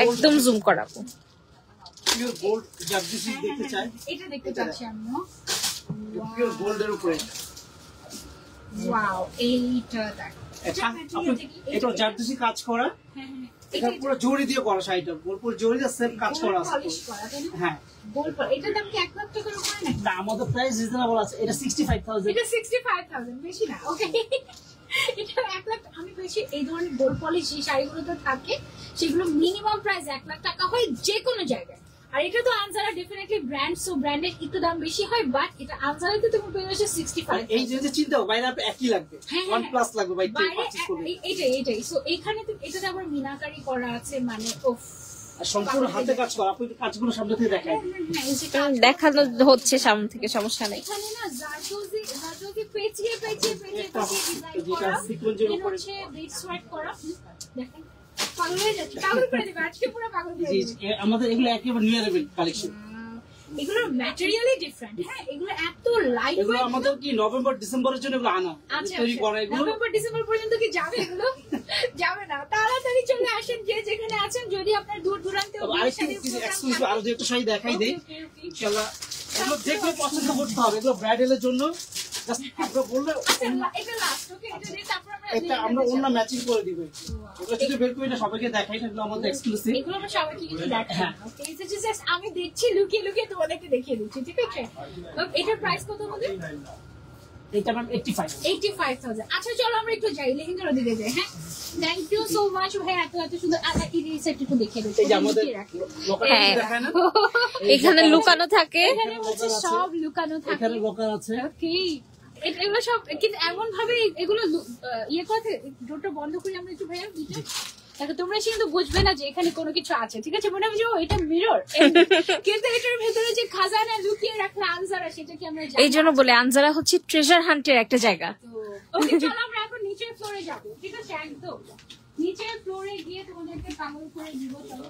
একদম জুম করাবো। পিওর গোল্ড জারদুসি দেখতে চাই। এটা দেখতে চাচ্ছি আমিও। পিওর গোল্ডের উপরে। ওয়াও, এইটা দেখো এটা জারদোসি কাজ করা, এটা পুরো জড়ি দিয়ে করা, শাড়িটা পুরো জড়ি দিয়ে সেম কাজ করা আছে। হ্যাঁ, এটার দাম কি 1 লাখ টাকার উপরে নাকি? না আমাদের প্রাইস রিজনেবল আছে। এটা 65,000। এটা 65,000, বেশি না। ওকে, এটা 1 লাখ। আমি বলছি এই ধরনের গোল্ড পলিশ যে শাড়িগুলো তো থাকে সেগুলো মিনিমাম প্রাইস 1 লাখ টাকা হয় যে কোনো জায়গায়। আর এটা তো আনজারা ডেফিনেটলি ব্র্যান্ড, সো ব্র্যান্ডের একটু দাম বেশি হয়, বাট এটা আনজারাতে তুমি পেয়ে যাচ্ছে 65। এই যে চিন্তা বাইরে একই লাগবে, 1 প্লাস লাগবে ভাই পারচেজ করবে। এটাই। সো এখানে তো এটাতে আবার মিনাকারি করা আছে, মানে ওফ, আর সম্পূর্ণ হাতে কাজ করা। আপনি কাজগুলো সামনে থেকে দেখাই। দেখানো হচ্ছে সামনে থেকে, সমস্যা নেই। এখানে না জারদোজি পেঁচিয়ে ডিজাইন যেটা করা, সিকোয়েন্সের এর উপরে হচ্ছে বিটস ওয়ার্ক করা। দেখেন পাগল হয়ে যাচ্ছে, পাগল করে দেবে আজকে, পুরো পাগল করে জি, দেবে। আমাদের এগুলো একেবারে নিউ লেভেল কালেকশন। এগুলোর ম্যাটেরিয়ালই ডিফারেন্ট। হ্যাঁ, এগুলো এত লাইট এগুলো ওয়েট। আমাদের কি নভেম্বর ডিসেম্বরের জন্য এগুলো আনা, আচ্ছা, তৈরি করা। এগুলো নভেম্বর ডিসেম্বর পর্যন্ত কি যাবে এগুলো? যাবে না, তাড়াতাড়ি চলে আসেন যে যেখানে আছেন। যদি আপনার দূর দূরান্তে আরেকটু এক্সক্লুসিভ আরো দু একটা শাড়ি দেখাই দেই ইনশাআল্লাহ। এগুলো দেখলে পছন্দ করতে হবে, এগুলো ব্রাইডালের জন্য। জাস্ট আমরা বললে এটা লাস্ট। ওকে, এটা দিয়ে তারপর এটা আমরা অন্য ম্যাচিং করে দিব। এগুলো যদি বের করে এটা সবাইকে দেখাই, এগুলো আমাদের এক্সক্লুসিভ। এগুলো আমরা সবাইকে কিছু দেখাই। ওকে, এটা জাস্ট আমি দেখছি লুকিয়ে তোমাদেরকে দেখিয়ে দিচ্ছি, ঠিক আছে? এটার প্রাইস কত হবে? এটা ম্যাম 85,000। আচ্ছা চলো আমরা একটু যাই, লেহেঙ্গার দিকে যাই। হ্যাঁ, থ্যাংক ইউ সো মাচ ভাই, এত সুন্দর। এই সেট একটু দেখিয়ে দিচ্ছি। এই যে আমাদের লোকাল হ্যাঁ। দেখায় না, এখানে লুকানো থাকে। এখানে হচ্ছে সব লুকানো থাকে। এখানে লোকাল আছে। ওকে, এগুলো সব কিন্তু এমন ভাবে এগুলো ইয়ে করে, ডোরটা বন্ধ করে আমরা একটু ভাইয়া দিতে। দেখো তোমরা কিন্তু বুঝবে না যে এখানে কোনো কিছু আছে, ঠিক আছে? মনে হবে যে এটা মিরর, কিন্তু এটার ভেতরে যে খাজানা লুকিয়ে রাখা আনজারা, সেটা কি আমরা জানি? এই জন্য বলে আনজারা হচ্ছে ট্রেজার হান্টের একটা জায়গা। ওকে, চলো আমরা এখন নিচের ফ্লোরে যাবো, ঠিক আছে? একদম নিচের ফ্লোরে গিয়ে তোমাদেরকে পাগল করে দিব। চলো,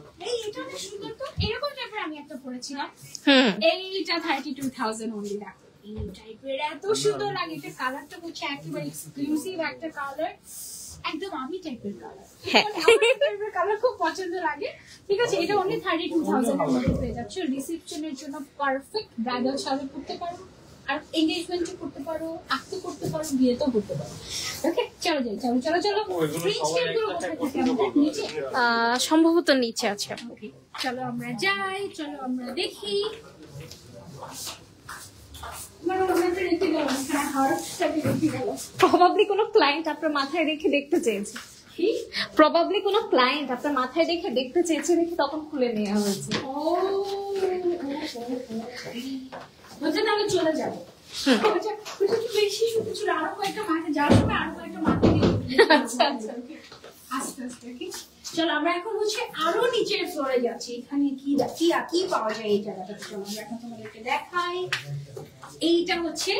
এটা অনেক সুন্দর তো, এরকম টাইপের আমি একটা পরেছিলাম। এইটা 32,000 অনলি। দেখো এই টাইপের এত সুন্দর লাগে। এটা কালারটা হচ্ছে একেবারে এক্সক্লুসিভ একটা কালার, একদম আমি টাইপের কালার। হ্যাঁ। টাইপের কালার খুব পছন্দ লাগে, ঠিক আছে? এটা অনলি 32,000 এর মধ্যে পেয়ে যাচ্ছে। রিসেপশনের জন্য পারফেক্ট, ব্রাইডাল শাড়ি পরতে পারো, আর এনগেজমেন্টে করতে পারো, আঁকতে করতে পারো, বিয়েতেও করতে পারো। ওকে, চলো যাই, চলো। ফ্রিজ টেপগুলো কোথায় থাকে আমাদের? নিচে? সম্ভবত নিচে আছে। ওকে, চলো আমরা যাই, চলো আমরা দেখি। প্রবাবলি কোনো ক্লায়েন্ট আপনার মাথায় রেখে দেখতে চেয়েছে। প্রবাবলি কোনো ক্লায়েন্ট আপনার মাথায় রেখে দেখতে চেয়েছে, দেখে তখন খুলে নেওয়া হয়েছে। তাহলে চলে যাবো। বেশি কিছু আরো কয়েকটা মাঠে যাওয়ার সময় আরো কয়েকটা মাঠে আস্তে আস্তে। চলো আমরা এখন হচ্ছে আরো নিচের ফ্লোরে যাচ্ছি। এখানে কি পাওয়া যায় এই জায়গাটাতে? চলো আমরা এখন তোমাদেরকে দেখাই। এইটা হচ্ছে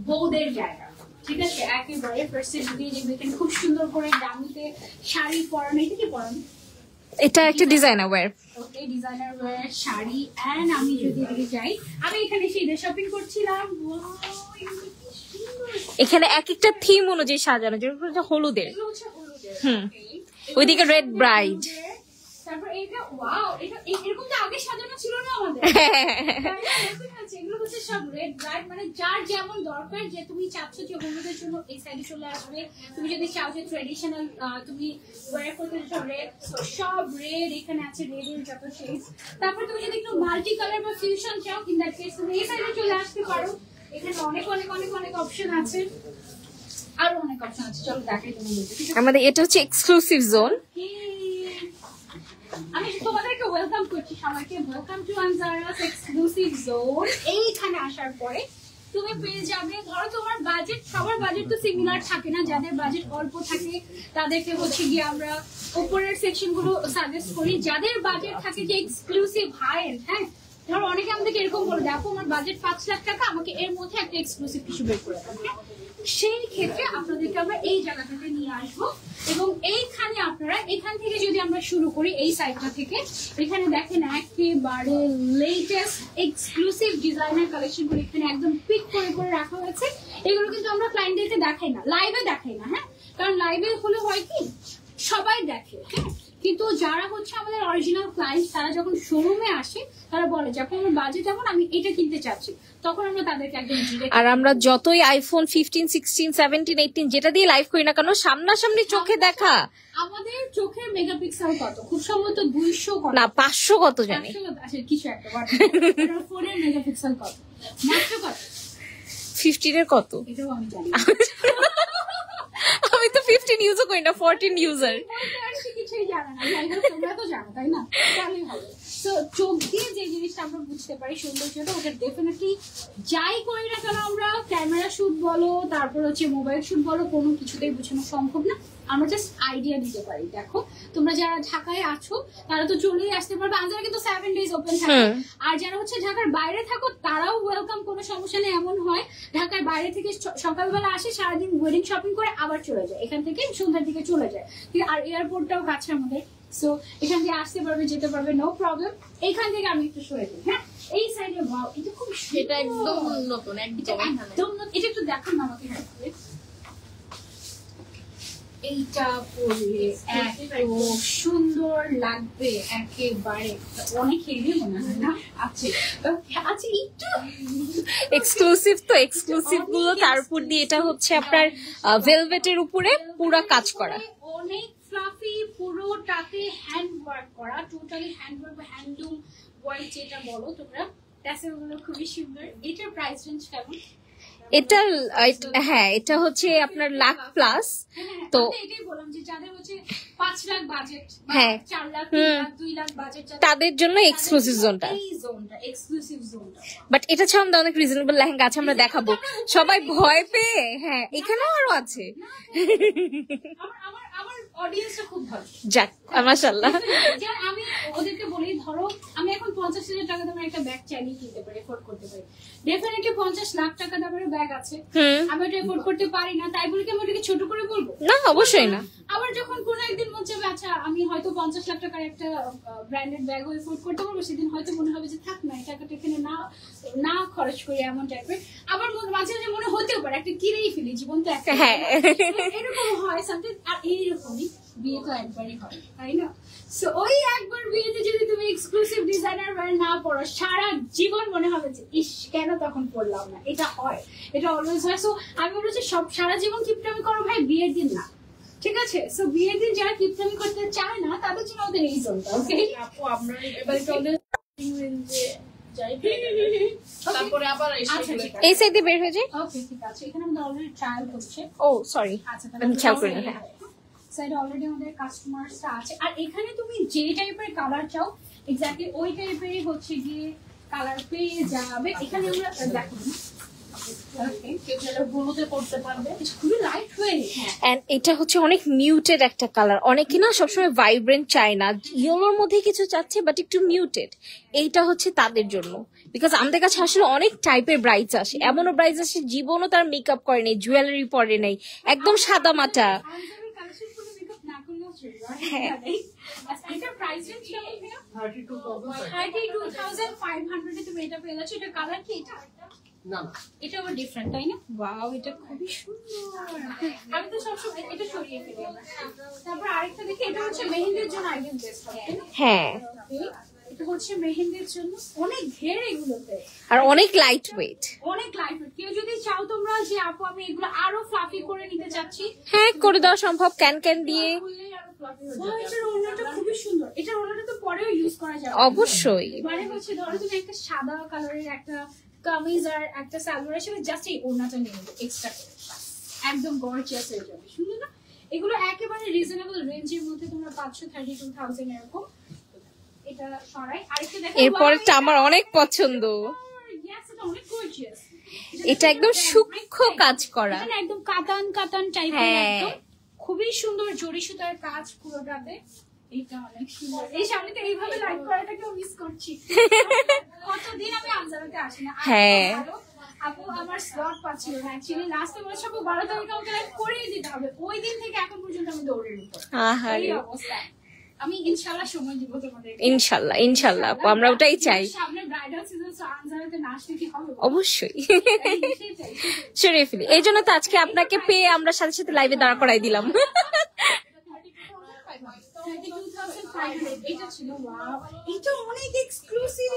বৌদের জায়গা, ঠিক আছে? একেবারে ফার্স্টে দিয়ে যে দেখেন খুব সুন্দর করে দামিতে শাড়ি পরানো। এটা কি পরানো? এটা একটা designer wear. Okay, designer wear sari. And আমি যদি এদিকে যাই, আমি এখানে শীতে শপিং করছিলাম। এখানে এক একটা থিম অনুযায়ী সাজানো, যেরকম হলুদের। এগুলো হচ্ছে হলুদের। ওইদিকে রেড ব্রাইড। তারপর এটা ওয়াও, এটা এরকম তো আগে সাজানো ছিল না আমাদের। এগুলো হচ্ছে সব রেড ব্রাইড, মানে যার যেমন দরকার, যে তুমি চাচ্ছ যে হলুদের জন্য এই সাইডে চলে আসবে, তুমি যদি চাও যে ট্রেডিশনাল তুমি ওয়্যার করতে চাও রেড, সব রেড এখানে আছে, রেডের যত শেডস। তারপর তুমি যদি একটু মাল্টি কালার বা ফিউশন চাও, ইন দ্যাট কেস তুমি এই সাইডে চলে আসতে পারো। এখানে অনেক অপশন আছে, আরো অনেক অপশন আছে। চলো দেখাই তোমাদের। আমাদের এটা হচ্ছে এক্সক্লুসিভ জোন। আমি তোমাদেরকে ওয়েলকাম করছি সবাইকে। ওয়েলকাম টু আনজারাস এক্সক্লুসিভ জোন। এইখানে আসার পরে তুমি পেয়ে যাবে, ধরো তোমার বাজেট, সবার বাজেট তো সিমিলার থাকে না। যাদের বাজেট অল্প থাকে তাদেরকে হচ্ছে গিয়ে আমরা উপরের সেকশন গুলো সাজেস্ট করি। যাদের বাজেট থাকে যে এক্সক্লুসিভ হাই এন্ড, হ্যাঁ, ধরো অনেকে আমাদেরকে এরকম বলে, দেখো আমার বাজেট 5 লাখ টাকা, আমাকে এর মধ্যে একটা এক্সক্লুসিভ কিছু বের করে দাও। সেই ক্ষেত্রে আপনাদেরকে আমরা এই জায়গাটাতে নিয়ে আসবো, এবং এইখানে আপনারা এখান থেকে যদি আমরা শুরু করি এই সাইডটা থেকে, এখানে দেখেন একেবারে লেটেস্ট এক্সক্লুসিভ ডিজাইনার কালেকশন গুলো এখানে একদম পিক করে রাখা হয়েছে। এগুলো কিন্তু আমরা ক্লায়েন্টদেরকে দেখাই না, লাইভে দেখাই না, হ্যাঁ, কারণ লাইভে হলে হয় কি সবাই দেখে, হ্যাঁ, কিন্তু যারা হচ্ছে আমাদের অরিজিনাল ক্লায়েন্ট, তারা যখন শোরুমে আসে তারা বলে যখন আমার বাজেট এখন আমি এটা কিনতে চাচ্ছি, তখন আমরা তাদেরকে একদম direct আর আমরা যতই আইফোন 15, 16, 17, 18 যেটা দিয়ে লাইভ করি না কেন, সামনাসামনি চোখে দেখা আমাদের চোখের মেগাপিক্সেল কত, খুব সম্ভবত 200 কত না 500 কত জানি, 500 কত, আচ্ছা কিছু একটা ফোনের মেগাপিক্সেল কত, মাত্র কত, 15 এর কত? এটাও আমি জানি আমি তো 15 ইউজও করি না, 14 ইউজার। কিছুই জানা না, যাই হোক তোমরা তো জানো তাই না, তাহলেই হবে। তো চোখ দিয়ে যে জিনিসটা আমরা বুঝতে পারি সৌন্দর্যটা, ওটা ডেফিনেটলি যাই করি না কেন আমরা, ক্যামেরা শুট বলো তারপর হচ্ছে মোবাইল শুট বলো, কোনো কিছুতেই বোঝানো সম্ভব না, আমরা জাস্ট আইডিয়া দিতে পারি। দেখো তোমরা যারা ঢাকায় আছো তারা তো চলেই আসতে পারবে, আমাদের কিন্তু 7 days ওপেন থাকে, আর যারা হচ্ছে ঢাকার বাইরে থাকো তারাও ওয়েলকাম, কোনো সমস্যা নেই। এমন হয় ঢাকার বাইরে থেকে সকালবেলা আসে, সারাদিন ওয়েডিং শপিং করে আবার চলে যায়, এখান থেকে সন্ধ্যার দিকে চলে যায়, আর এয়ারপোর্টটাও কাছে আমাদের, সো এখান থেকে আসতে পারবে যেতে পারবে, নো প্রবলেম। এইখান থেকে আমি একটু সরে দিই, হ্যাঁ এই সাইডে ওয়াও, এটা খুব এটা একদম নতুন, একদম একদম এটা একটু দেখান না আমাকে, এইটা পরলে এত সুন্দর লাগবে একেবারে, অনেক হেভি মনে হয় না? আচ্ছা আচ্ছা একটু এক্সক্লুসিভ তো, এক্সক্লুসিভ গুলো তার উপর দিয়ে এটা হচ্ছে আপনার ভেলভেটের উপরে পুরা কাজ করা, অনেক ফ্লাফি, পুরোটাতে হ্যান্ড ওয়ার্ক করা, টোটালি হ্যান্ড ওয়ার্ক বা হ্যান্ডলুম ওয়ার্ক যেটা বলো তোমরা, ট্যাসেল গুলো খুবই সুন্দর। এটার প্রাইস রেঞ্জ কেমন? এটা হ্যাঁ এটা হচ্ছে আপনার লাখ প্লাস, তো এটাই বললাম যে যাদের হচ্ছে 5 লাখ বাজেট, হ্যাঁ 4 লাখ, 3 লাখ, 2 লাখ বাজেট, তাদের জন্য এক্সক্লুসিভ জোনটা, এই জোনটা এক্সক্লুসিভ জোনটা। বাট এটা ছাড়া আমাদের অনেক রিজনেবল লেহেঙ্গা আছে, আমরা দেখাবো। সবাই ভয় পেয়ে, হ্যাঁ এখানেও আরো আছে, আমার অডিয়েন্সটা খুব ভালো, যাক মাশাআল্লাহ। যেমন আমি ওদেরকে বলি, ধরো আমি এখন 50,000 টাকা দামের একটা ব্যাগ চাইলে কিনতে পারি, এফোর্ড করতে পারি, ডেফিনেটলি 50 লাখ টাকা দামের ব্যাগ আছে, আমি ওটা এফোর্ড করতে পারি না, তাই বলে কি আমি ওটাকে ছোট করে বলবো? না অবশ্যই না। আবার যখন কোনো একদিন মনে হবে আচ্ছা আমি হয়তো 50 লাখ টাকার একটা ব্র্যান্ডেড ব্যাগ এফোর্ড করতে পারবো, সেদিন হয়তো মনে হবে যে থাক না, এই টাকাটা এখানে না খরচ করি, এমন টাইপের। আবার মাঝে মাঝে মনে হতেও পারে একটা কিনেই ফেলি, জীবন তো একটা, হ্যাঁ এরকম হয় সামটাইম। আর এইরকমই বিয়ে তো একবারই হয়, তাই না? সো ওই একবার বিয়েতে যদি তুমি এক্সক্লুসিভ ডিজাইনার ওয়্যার না পরো, সারা জীবন মনে হবে যে ইস কেন তখন পরলাম না। এটা হয়, এটা অলওয়েজ হয়। সো আমি বলেছি সব সারা জীবন কিপটামি করো ভাই, বিয়ের দিন না, ঠিক আছে? সো বিয়ের দিন যারা কিপটামি করতে চায় না তাদের জন্য ওদের এই জোনটা, ওকে? আপু আপনার এবার একটু আমাদের রেঞ্জে যাই, তারপরে আবার আচ্ছা ঠিক আছে, এই সাইডে বের হয়ে যায়। ওকে ঠিক আছে। এখানে আমাদের অলরেডি ট্রায়াল হচ্ছে। ও সরি, আচ্ছা আমি খেয়াল করিনি, হ্যাঁ। সাইডে অলরেডি আমাদের কাস্টমারসরা আছে, আর এখানে তুমি যে টাইপের কালার চাও এক্স্যাক্টলি ওই টাইপেরই হচ্ছে গিয়ে কালার পেয়ে যাবে। এখানে আমরা দেখো গুলোতে করতে পারবে, খুবই লাইট ওয়েট। এন্ড এটা হচ্ছে অনেক মিউটেড একটা কালার, অনেকে না সবসময় ভাইব্রেন্ট চায় না, ইয়েলোর মধ্যে কিছু চাচ্ছে বাট একটু মিউটেড, এইটা হচ্ছে তাদের জন্য। বিকজ আমাদের কাছে আসলে অনেক টাইপের ব্রাইডস আসে, এমনও ব্রাইডস আসে জীবনও তার মেকআপ করে নেই, জুয়েলারি পরে নেই, একদম সাদা মাটা। হ্যাঁ এটা প্রাইস রেঞ্জ কেমন ভাইয়া? 32,500 তুমি এটা পেয়ে যাচ্ছ। এটা কালার কি? এটা না না এটা আবার ডিফারেন্ট, তাই না? ওয়াও এটা খুবই সুন্দর। আমি তো সবসময় এটা সরিয়ে ফেলি আমরা। তারপর আরেকটা দেখি, এটা হচ্ছে মেহেন্দির জন্য আইটেম বেস্ট হবে, তাই না? হ্যাঁ এটা হচ্ছে মেহেন্দির জন্য, অনেক ঘের এগুলোতে, আর অনেক লাইট ওয়েট। অনেক লাইট ওয়েট। কেউ যদি চাও তোমরা যে আপু আমি এগুলো আরো ফ্লাফি করে নিতে চাচ্ছি, হ্যাঁ করে দেওয়া সম্ভব, ক্যান দিয়ে। এটার ওড়নাটা খুবই সুন্দর। এটার ওড়নাটা তো পরেও ইউজ করা যাবে অবশ্যই। মানে হচ্ছে ধরো তুমি একটা সাদা কালারের একটা কামিজ আর একটা সালোয়ারের সাথে জাস্ট এই ওড়নাটা নিয়ে নেবে এক্সট্রা করে, একদম গর্জিয়াস হয়ে যাবে, সুন্দর না? এগুলো একেবারে রিজনেবল রেঞ্জের মধ্যে তোমরা পাচ্ছ 32,000 এরকম। এটা সরাই আরেকটা দেখো, এরপরটা আমার অনেক পছন্দ, Yes, এটা অনেক গর্জিয়াস। এটা একদম সূক্ষ্ম কাজ করা, এটা একদম কাতান কাতান টাইপের, হ্যাঁ। একদম খুবই সুন্দর জরি সুতার কাজ পুরোটাতে। এটা অনেক সুন্দর। এই সামনে তো এইভাবে লাইট করাটাকেও মিস করছি। কতদিন আমি আমজারাতে আসি না। হ্যাঁ। আপু আমার স্লট পাচ্ছিল না অ্যাকচুয়ালি, লাস্টে বলেছে আপু 12 তারিখে আমাকে লাইভ করেই দিতে হবে। ওই দিন থেকে এখন পর্যন্ত আমি দৌড়ের উপর, আহারে। এই অবস্থা। আমি ইনশাআল্লাহ সময় দিব তোমাদের, ইনশাল্লাহ ইনশাল্লাহ আপু, আমরা ওটাই চাই। সামনে ব্রাইডাল সিজন, সো আমজারাতে না আসলে কি হবে? অবশ্যই সেটাই। সরিয়ে ফেলি, এই জন্য তো আজকে আপনাকে পেয়ে আমরা সাথে সাথে লাইভে দাঁড়া করাই দিলাম। 32,000 500 এটা ছিল ওয়াও এটা অনেক এক্সক্লুসিভ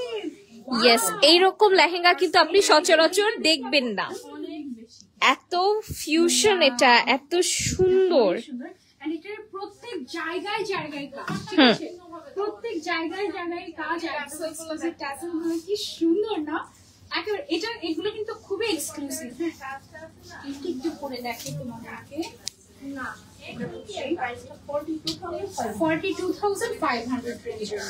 ইয়েস, এইরকম লেহেঙ্গা কিন্তু আপনি সচরাচর দেখবেন না। অনেক বেশি এত ফিউশন, এটা এত সুন্দর। সুন্দর এন্ড এটার প্রত্যেক জায়গায় জায়গায় কাজ ঠিক আছে প্রত্যেক জায়গায় জায়গায় কাজ আর এক্সক্লুসিভ ট্যাসেল গুলো কি সুন্দর না একেবারে এটা এগুলো কিন্তু খুবই এক্সক্লুসিভ একটু পরে দেখে তোমাদেরকে না এটা হচ্ছে প্রাইসটা 42,500 রেঞ্জের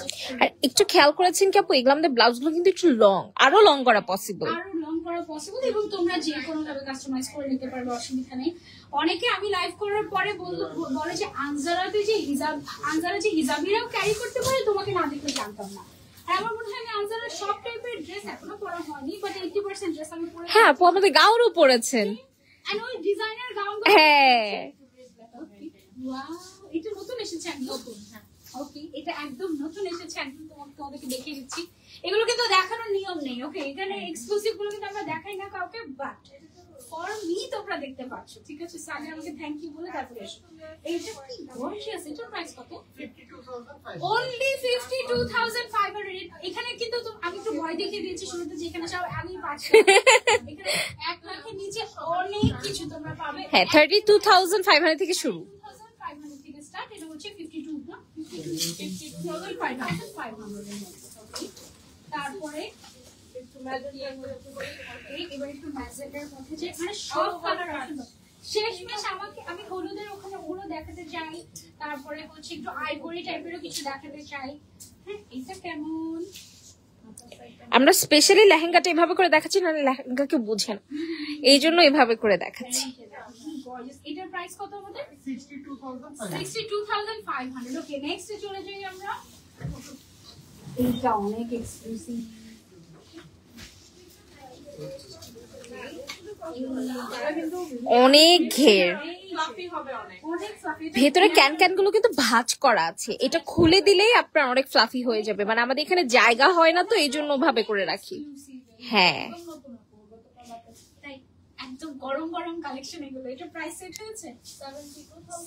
আর একটু খেয়াল করেছেন কি আপু, এগুলো আমাদের ব্লাউজ গুলো কিন্তু একটু লং, আরো লং করা পসিবল। আরো লং করা পসিবল এবং তোমরা যে কোনো ভাবে কাস্টমাইজ করে নিতে পারবে, অসুবিধা নেই। অনেকে আমি লাইভ করার পরে বলে যে আনজারাতে যে হিজাব, আনজারা যে হিজাবিরাও ক্যারি করতে পারে, তোমাকে না দেখলে জানতাম না। আর আমার মনে হয় আমি আনজারার সব টাইপের ড্রেস এখনো পরা হয়নি, বাট 80% ড্রেস আমি পরে। হ্যাঁ আপু, আমাদের গাউনও পরেছেন। এন্ড ওই ডিজাইনার গাউন, হ্যাঁ ওয়াও এটা নতুন এসেছে একদম। ওকে এটা একদম নতুন এসেছে একদম, তোমাদেরকে দেখিয়ে দিচ্ছি। এগুলো কিন্তু দেখানোর নিয়ম নেই, ওকে এখানে এক্সক্লুসিভ গুলো কিন্তু আমরা দেখাই না কাউকে, বাট ফর মি তোমরা দেখতে পাচ্ছ, ঠিক আছে? সাগে আমাকে থ্যাংক ইউ বলে তারপরে এসো। এইটা কি গর্জিয়াস, এটার প্রাইস কত? 52,500 অনলি 52,500। এখানে কিন্তু আমি একটু ভয় দেখিয়ে দিয়েছি শুরুতে যে এখানে সব আমি পাচ্ছি, এখানে 1 লাখের নিচে অনেক কিছু তোমরা পাবে। হ্যাঁ, 32,500 থেকে শুরু। 52,500 থেকে স্টার্ট, এটা হচ্ছে 52 না 52,500 এর মধ্যে। তারপরে এবার একটু ম্যাজেন্ডার মধ্যে যে মানে সব কালার আছে। শেষমেশ আমি হলুদের ওখানে ওগুলো দেখাতে চাই, তারপরে হচ্ছে একটু আইভরি টাইপেরও কিছু দেখাতে চাই। হ্যাঁ এটা কেমন? আমরা স্পেশালি লেহেঙ্গাটা এভাবে করে দেখাচ্ছি, না লেহেঙ্গা কেউ বুঝে না, এই জন্য এভাবে করে দেখাচ্ছি। এটার প্রাইস কত আমাদের? 62,500 62,500। ওকে নেক্সট চলে যাই আমরা। এইটা অনেক এক্সক্লুসিভ, অনেক ঘের, অনেক fluffy। ভেতরে ক্যান ক্যান গুলো কিন্তু ভাঁজ করা আছে, এটা খুলে দিলেই আপনার অনেক ফ্লাফি হয়ে যাবে। মানে আমাদের এখানে জায়গা হয় না, তো এই জন্য ভাবে করে রাখি। হ্যাঁ তাই একদম গরম গরম কালেকশন এগুলো। এটা প্রাইস সেট হয়েছে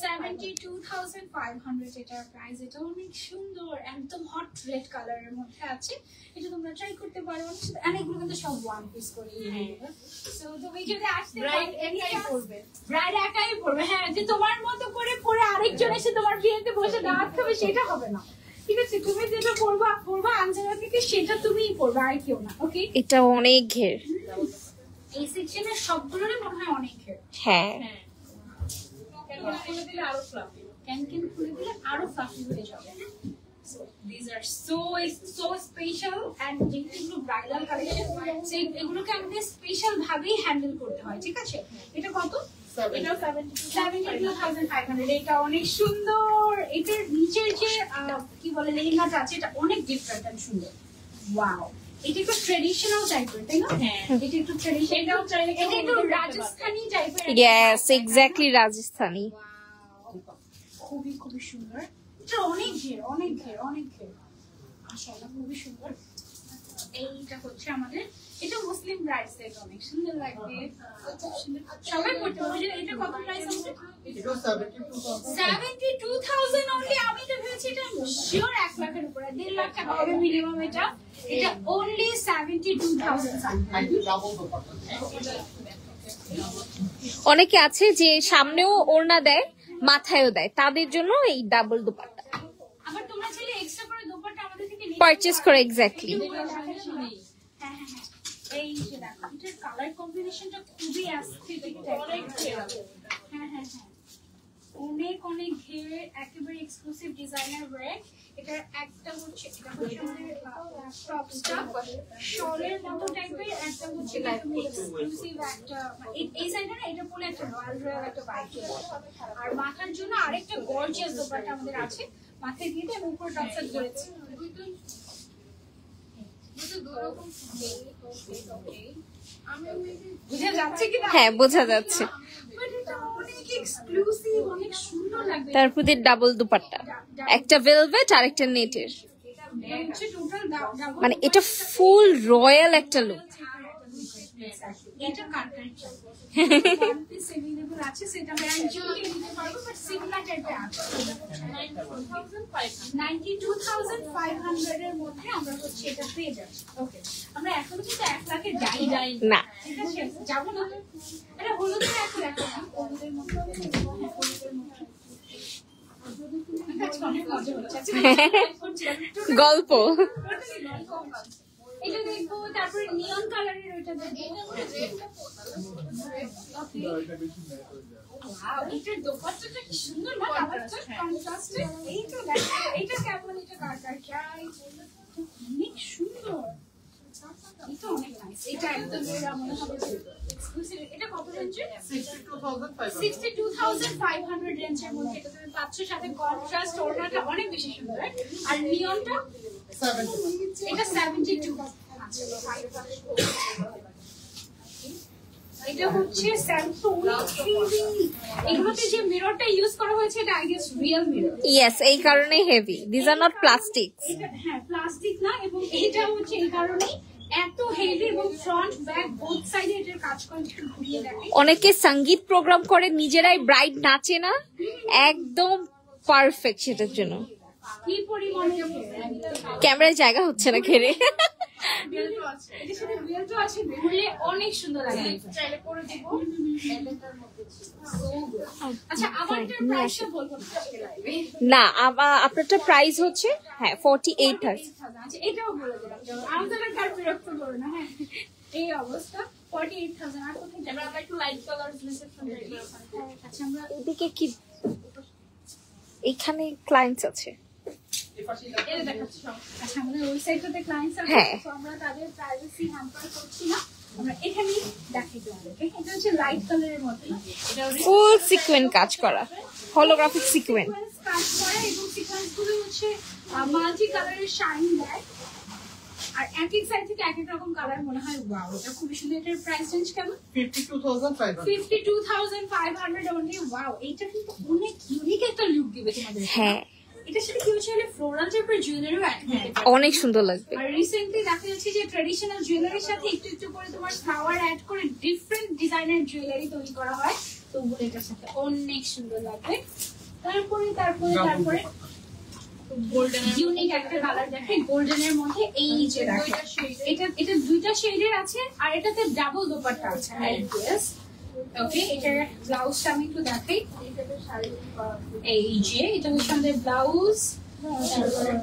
72,500 এটার প্রাইস। এটা অনেক সুন্দর, একদম হট রেড কালারের মধ্যে আছে। এটা তোমরা ট্রাই করতে পারো। আর এগুলো কিন্তু সব ওয়ান পিস করে। সো তুমি যদি আসতে ব্রাইড একাই পরবে, ব্রাইড একাই পরবে। হ্যাঁ, যে তোমার মতো করে পরে আরেকজন এসে তোমার বিয়েতে বসে দাঁড়াতে খাবে সেটা হবে না, ঠিক আছে? তুমি যেটা পরবা আনজারা থেকে সেটা তুমিই পরবে, আর কেউ না। ওকে এটা অনেক ঘের। এই সেকশনের সবগুলোরই মনে হয় অনেক ঘের। হ্যাঁ ক্যানভাস খুলে দিলে আরো ফ্লাফি। ক্যান খুলে দিলে আরো ফ্লাফি হয়ে যাবে। So these are so special and যেগুলো ব্রাইডাল কালেকশন, সেই এগুলোকে আমাদের স্পেশাল ভাবেই হ্যান্ডেল করতে হয়, ঠিক আছে? এটা কত? এটাও 72,500। এটা অনেক সুন্দর। এটার নিচের যে কি বলে লেহেঙ্গাটা আছে, এটা অনেক ডিফারেন্ট এন্ড সুন্দর। ওয়াও, এটা একটু ট্রেডিশনাল টাইপের, তাই না? হ্যাঁ। এটা একটু ট্রেডিশনাল, এটাও চাইলে কেউ এটা একটু মনে করতে রাজস্থানি টাইপের। Yes, exactly Rajasthani. খুবই খুবই সুন্দর। এটা অনেক ঘের, অনেক ঘের, অনেক ঘের। মাশাআল্লাহ খুবই সুন্দর। এইটা হচ্ছে আমাদের, এটা মুসলিম ব্রাইড সেট, অনেক সুন্দর লাগবে, সবাই পড়তে পারবে। এটা কত প্রাইস আছে? এটা 72,000 72,000 অনলি। আমি তো ভেবেছি এটা শিওর 1 লাখের উপরে, 1.5 লাখ টাকা হবে মিনিমাম। এটা অনলি 72,000। ডাবল দোপাট্টা। অনেকে আছে যে সামনেও ওড়না দেয়, মাথায়ও দেয়, তাদের জন্য এই ডাবল দুপাট্টা আবার তোমরা চাইলে এক্সট্রা করে দোপাট্টা আমাদের থেকে নিতে পারচেজ করে। এক্স্যাক্টলি। হ্যাঁ হ্যাঁ হ্যাঁ, এই যে দেখো এটার কালার কম্বিনেশনটা খুবই অ্যাস্থেটিক, অনেক ঘের। হ্যাঁ হ্যাঁ হ্যাঁ, অনেক অনেক ঘের, একেবারে এক্সক্লুসিভ ডিজাইনার ওয়্যার। এটার একটা হচ্ছে, এটা হচ্ছে আমাদের টপসটা শলের মতো টাইপের, একটা হচ্ছে এক্সক্লুসিভ একটা এই সাইডে না, এটা পরে একটা রয়্যাল রয়্যাল একটা ভাইব চলে আসে। আর মাথার জন্য আরেকটা গর্জিয়াস দোপাট্টা আমাদের আছে, মাথায় দিয়ে আমি উপর টপসটা ধরেছি। বুঝা যাচ্ছে কি না? হ্যাঁ, বোঝা যাচ্ছে। But এটা অনেক এক্সক্লুসিভ, অনেক সুন্দর লাগবে। তার প্রতি ডাবল দুপাট্টা, একটা ভেলভেট আর একটা নেটের। এটা হচ্ছে টোটাল ডাবল, মানে এটা ফুল রয়্যাল একটা লুক। এটা কাটকাট চাই। ওয়ান পিস अवेलेबल আছে, সেটা আমি একজনকে দিতে পারবো, বাট সিমিলার টাইপের আছে। 92,500 এর মধ্যে আমরা হচ্ছে এটা পেয়ে যাচ্ছি। ওকে, আমরা এখন কিন্তু 1 লাখের যাই না। ঠিক আছে, যাবো না। এটা হলুদের একটা দেখো না, হলুদের মধ্যে অনেক মজা হচ্ছে। গল্প। এটা দেখবো, তারপরে নিয়ন কালারের ওইটা দেখবো। ওয়াও, এটার দোপাট্টাটা কি সুন্দর না, কালারটা কন্ট্রাস্টে। এইটা দেখো, এটা কেমন, এটা কালার চাই, অনেক সুন্দর। এটা অনেক নাইস, এটা একদম পুরো মনে হবে এক্সক্লুসিভ। এটা কত রেঞ্জে? 62,500 রেঞ্জের মধ্যে। এটা তুমি পাচ্ছ, সাথে কন্ট্রাস্ট, ওড়নাটা অনেক বেশি সুন্দর। আর নিয়নটা এটা 72। এটা হচ্ছে এগুলোতে যে মিররটা ইউজ করা হয়েছে এটা I guess real mirror. Yes, এই কারণেই heavy. This are not plastic. এটা হ্যাঁ প্লাস্টিক না, এবং এটা হচ্ছে এই কারণেই এত হেভি, এবং ফ্রন্ট ব্যাক বোথ সাইডে এটার কাজ করে। একটু ঘুরিয়ে দেখাই। অনেকে সঙ্গীত প্রোগ্রাম করে, নিজেরাই ব্রাইড নাচে না, একদম পারফেক্ট সেটার জন্য। কি পরিমাণে ক্যামেরায় জায়গা হচ্ছে না ঘেরে। এটার সাথে বেল্টও আছে, ঘুরলে অনেক সুন্দর লাগে। চাইলে পরে দেবো। আচ্ছা, আমার এটার প্রাইসটা বলবো না আজকে লাইভে। না, আপনারটা প্রাইস হচ্ছে 48,000। আচ্ছা, এটাও বলে দিলাম, আমাদের কার বিরক্ত করো না। হ্যাঁ, এই অবস্থা 48,000। আর কোথায় যাবে? আমরা একটু লাইট কালার রিসেপশন দেখি। আচ্ছা, আমরা এদিকে কি, এখানে ক্লায়েন্টস আছে। এটা দেখাচ্ছি। আচ্ছা, আমাদের ওই সাইডটাতে ক্লায়েন্টস আছে, হ্যাঁ। তো আমরা তাদের প্রাইভেসি হ্যাম্পার করছি না। আমরা এখানেই দেখাই তোমাদেরকে। এটা হচ্ছে লাইট কালারের মধ্যে, এটা ফুল সিকোয়েন্স কাজ করা, হলোগ্রাফিক সিকোয়েন্স। কাজ করা, এবং সিকোয়েন্স গুলো হচ্ছে মাল্টি কালারের শাইন দেয়। আর এক এক সাইড থেকে এক এক রকম কালার মনে হয়। ওয়াও, এটা খুবই সুন্দর। এটার প্রাইস রেঞ্জ কেমন? 52,500 অনলি। ওয়াও, এইটা কিন্তু অনেক ইউনিক একটা লুক দিবে তোমাদের। হ্যাঁ, এটার সাথে কি হচ্ছে, ফ্লোরাল টাইপের জুয়েলারিও অ্যাড করতে পারো। অনেক সুন্দর লাগবে। আর রিসেন্টলি দেখা যাচ্ছে যে ট্রেডিশনাল জুয়েলারির সাথে একটু একটু করে তোমার ফ্লাওয়ার অ্যাড করে ডিফারেন্ট ডিজাইনের জুয়েলারি তৈরি করা হয়, তো ওগুলো এটার সাথে অনেক সুন্দর লাগবে। তারপরে ইউনিক একটা কালার দেখে গোল্ডেনের মধ্যে। এই যে দেখো, এটা দুইটা শেডের আছে, আর এটাতে ডাবল দোপাট্টা আছে। ওকে, এটার ব্লাউজটা আমি একটু দেখাই। এই যে এটা হচ্ছে আমাদের ব্লাউজ,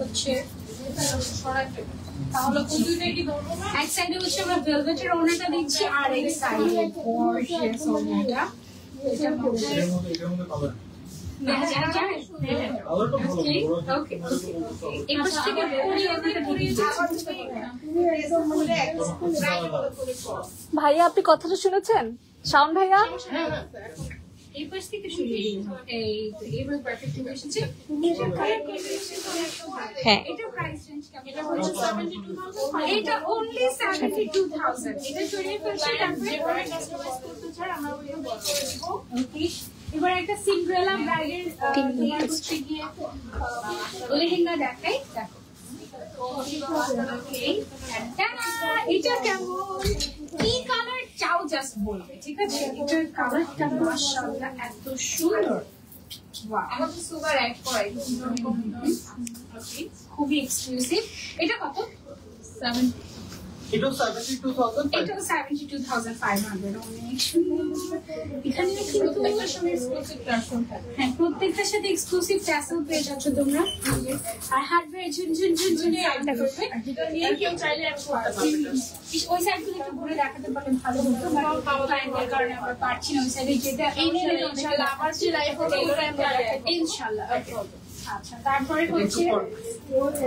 হচ্ছে তাহলে এক সাইডে হচ্ছে আমরা ভেলভেটের ওড়নাটা দিচ্ছি, আর এই সাইডে গর্জিয়াস ওড়নাটা। ভাইয়া, আপনি কথাটা শুনেছেন? শাওন ভাইয়া, এই পাশ থেকে শুরু এই তো এবার পারফেক্ট এসেছে। হ্যাঁ, এটা প্রাইস রেঞ্জ কেমন? এটা হচ্ছে 72,000। এটা অনলি 72,000। এটা 20% তারপরে কাস্টমাইজ করতে চাই আমরা ওইটা বলবো। ওকে, এবার একটা সিন্ড্রেলা ব্রাইডের হচ্ছে গিয়ে লেহেঙ্গা দেখাই। দেখো, এটা কেমন, কি কালার চাও জাস্ট বলবে, ঠিক আছে? এটার কালারটা মাশাআল্লাহ এত সুন্দর। আমাকে সুগার অ্যাড করাই, খুবই এক্সক্লুসিভ। এটা কত? 7। এটাও 72,500। এটাও 72,500। অনেক সুন্দর। এখানে কিন্তু একটা সময় এক্সক্লুসিভ ট্যাসেল থাকে। হ্যাঁ, প্রত্যেকটার সাথে এক্সক্লুসিভ ট্যাসেল পেয়ে যাচ্ছ তোমরা। আর হার্ডওয়্যার ঝুনঝুন একটা করবে। এই কেউ চাইলে আমি করতে পারবো। ওই সাইডগুলো একটু ঘুরে দেখাতে পারলে ভালো হতো। ক্লায়েন্টের কারণে আমরা পারছি না ওই সাইডে যেটা। এই নিয়ে ইনশাআল্লাহ আবার যে লাইভ হবে ইনশাআল্লাহ। আচ্ছা, তারপরে হচ্ছে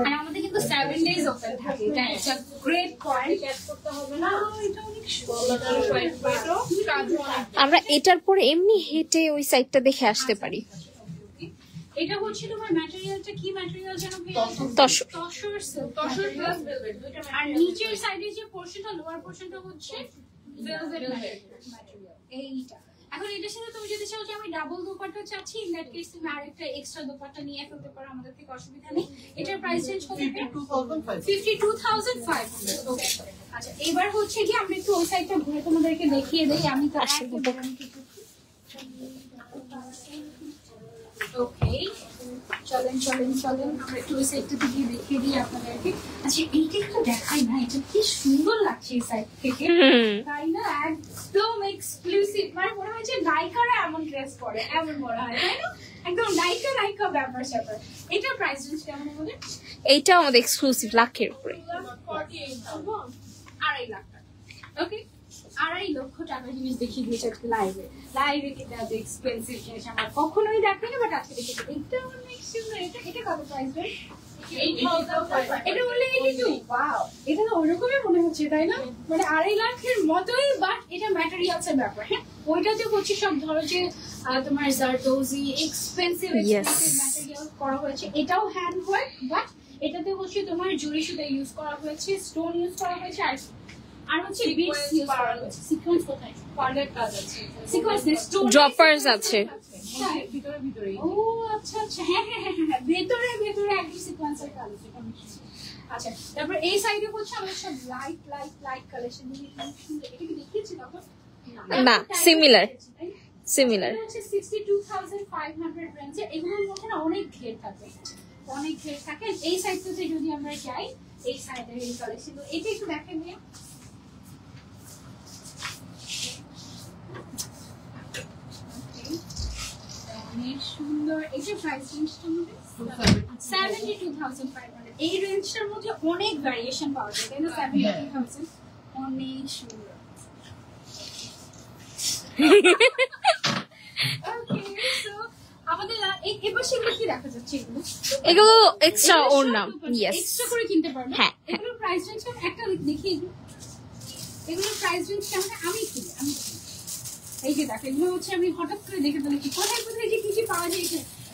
আর আমাদের কিন্তু 7 days ওপেন থাকে। এটা একটা গ্রেট পয়েন্ট, অ্যাড করতে হবে না। এটা অনেক সুন্দর। আমরা এটার পরে এমনি হেঁটে ওই সাইডটা দেখে আসতে পারি। এটা হচ্ছে তোমার ম্যাটেরিয়ালটা কি ম্যাটেরিয়াল যেন? তসর। Tussar plus velvet. আর নিচের সাইডে যে পোরশনটা, লোয়ার পোরশনটা হচ্ছে ভেলভেট ম্যাটেরিয়াল। এইটা এখন এটার সাথে তুমি যদি চাও যে আমি ডাবল দোপাট্টা চাচ্ছি, ইন দ্যাট কেস তুমি আরেকটা এক্সট্রা দোপাট্টা নিয়ে ফেলতে পারো, আমাদের থেকে অসুবিধা নেই। এটার প্রাইস রেঞ্জ কত? 52,500। ওকে, আচ্ছা, এবার হচ্ছে কি আমরা একটু ওই সাইডটা ঘুরে তোমাদেরকে দেখিয়ে দেই। আমি তো ওকে, চলেন চলেন চলেন আমরা একটু ওই সাইডটা থেকে দেখিয়ে দিই আপনাদেরকে। আচ্ছা এইটা একটু দেখাই না, এটা কি সুন্দর লাগছে এই সাইড থেকে, তাই না? একদম এক্সক্লুসিভ, মানে মনে হয় যে নায়িকারা এমন ড্রেস পরে, এমন মনে হয়, তাই না? একদম নায়িকা নায়িকা ব্যাপার স্যাপার। এটা প্রাইস রেঞ্জ কেমন আমাদের? এইটাও আমাদের এক্সক্লুসিভ, লাখের উপরে। 2.5 লাখ টাকা। ওকে, 2.5 লক্ষ টাকার জিনিস দেখিয়ে দিয়েছে আজকে লাইভে। লাইভে কিন্তু এত এক্সপেন্সিভ জিনিস আমার কখনোই দেখিনি, বাট আজকে দেখেছি। এটা অনেক সুন্দর। এটা কত প্রাইস রেঞ্জ? এটা বললে 82। ওয়াও, এটা তো ওরকমই মনে হচ্ছে, তাই না? মানে 2.5 লাখের মতোই, বাট এটা ম্যাটেরিয়ালস এর ব্যাপার। হ্যাঁ, ওইটাতে হচ্ছে সব ধরো যে তোমার জারদোজি এক্সপেন্সিভ ম্যাটেরিয়াল করা হয়েছে। এটাও হ্যান্ড ওয়ার্ক, বাট এটাতে হচ্ছে তোমার জরি সুতা ইউজ করা হয়েছে, স্টোন ইউজ করা হয়েছে, আর হচ্ছে বিটস ইউজ করা হয়েছে। সিকোয়েন্স কোথায়? পার্লের কাজ আছে, সিকোয়েন্স স্টোন ড্রপার্স আছে। ভিতরে ভিতরে। ও আচ্ছা আচ্ছা, হ্যাঁ হ্যাঁ হ্যাঁ হ্যাঁ, ভেতরে ভেতরে একদম সিকোয়েন্সের কাজ আছে। আচ্ছা, তারপর এই সাইডে হচ্ছে আমরা সব লাইট লাইট লাইট কালেকশন দিয়ে সুন্দর। এটা কি দেখিয়েছি তখন? না, সিমিলার সিমিলার। এটা হচ্ছে 62,500 রেঞ্জে। এগুলোর মধ্যে না অনেক ঘের থাকে, অনেক ঘের থাকে। এই সাইডটাতে যদি আমরা যাই, এই সাইডের এই কালেকশন, এটা একটু দেখেন নিয়ে। অনেক সুন্দর। এটা প্রাইস রেঞ্জটা আমাদের 72,500। এই রেঞ্জটার মধ্যে অনেক ভ্যারিয়েশন পাওয়া যায়, তাই না? 72,000 অনেক সুন্দর। ওকে, সো আমাদের এবার সেগুলো কি দেখা যাচ্ছে? এগুলো এক্সট্রা ওড়না, ইয়েস, এক্সট্রা করে কিনতে পারবে। হ্যাঁ। এগুলোর প্রাইস রেঞ্জ একটা দেখিয়ে দিই। এগুলোর প্রাইস রেঞ্জ কেমন? আমি এই যে দেখো, এগুলো হচ্ছে আমি হঠাৎ করে দেখে ফেলেছি কোথায় কোথায় যে কি কি পাওয়া যায়।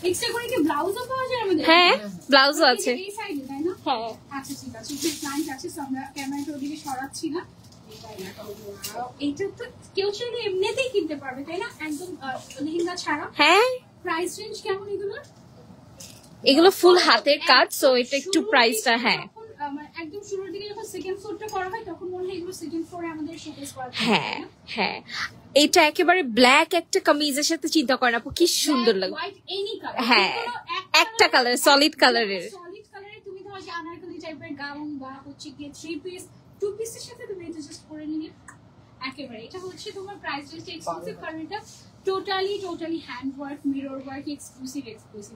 এক্সট্রা করে কি ব্লাউজও পাওয়া যায় আমাদের? হ্যাঁ, ব্লাউজও আছে। এই সাইডে, তাই না? হ্যাঁ। আচ্ছা ঠিক আছে, একটু ক্লায়েন্ট আছে, সো আমরা ক্যামেরাটা ওদিকে সরাচ্ছি না। এইটা তো কেউ চাইলে এমনিতেই কিনতে পারবে, তাই না? একদম লেহেঙ্গা ছাড়া। হ্যাঁ, প্রাইস রেঞ্জ কেমন এগুলোর? এগুলো ফুল হাতের কাজ, সো এটা একটু প্রাইসটা, হ্যাঁ একদম শুরুর দিকে যখন সেকেন্ড ফ্লোরটা করা হয়, তখন মনে হয় এগুলো সেকেন্ড ফ্লোরে আমাদের শোকেস করা থাকে, হ্যাঁ তাই না? হ্যাঁ। এটা একেবারে ব্ল্যাক একটা কামিজের সাথে চিন্তা করেন আপু, কি সুন্দর লাগে। হোয়াইট এনি কালার, হ্যাঁ, একটা কালার, সলিড কালারের। সলিড কালারে তুমি ধরো যে আনারকলি টাইপের গাউন বা হচ্ছে কি 3 পিস 2 পিসের সাথে তুমি এটা জাস্ট করে নিলে একেবারে। এটা হচ্ছে তোমার প্রাইস রেঞ্জ এক্সক্লুসিভ, কারণ এটা totally hand work, mirror work, exclusive.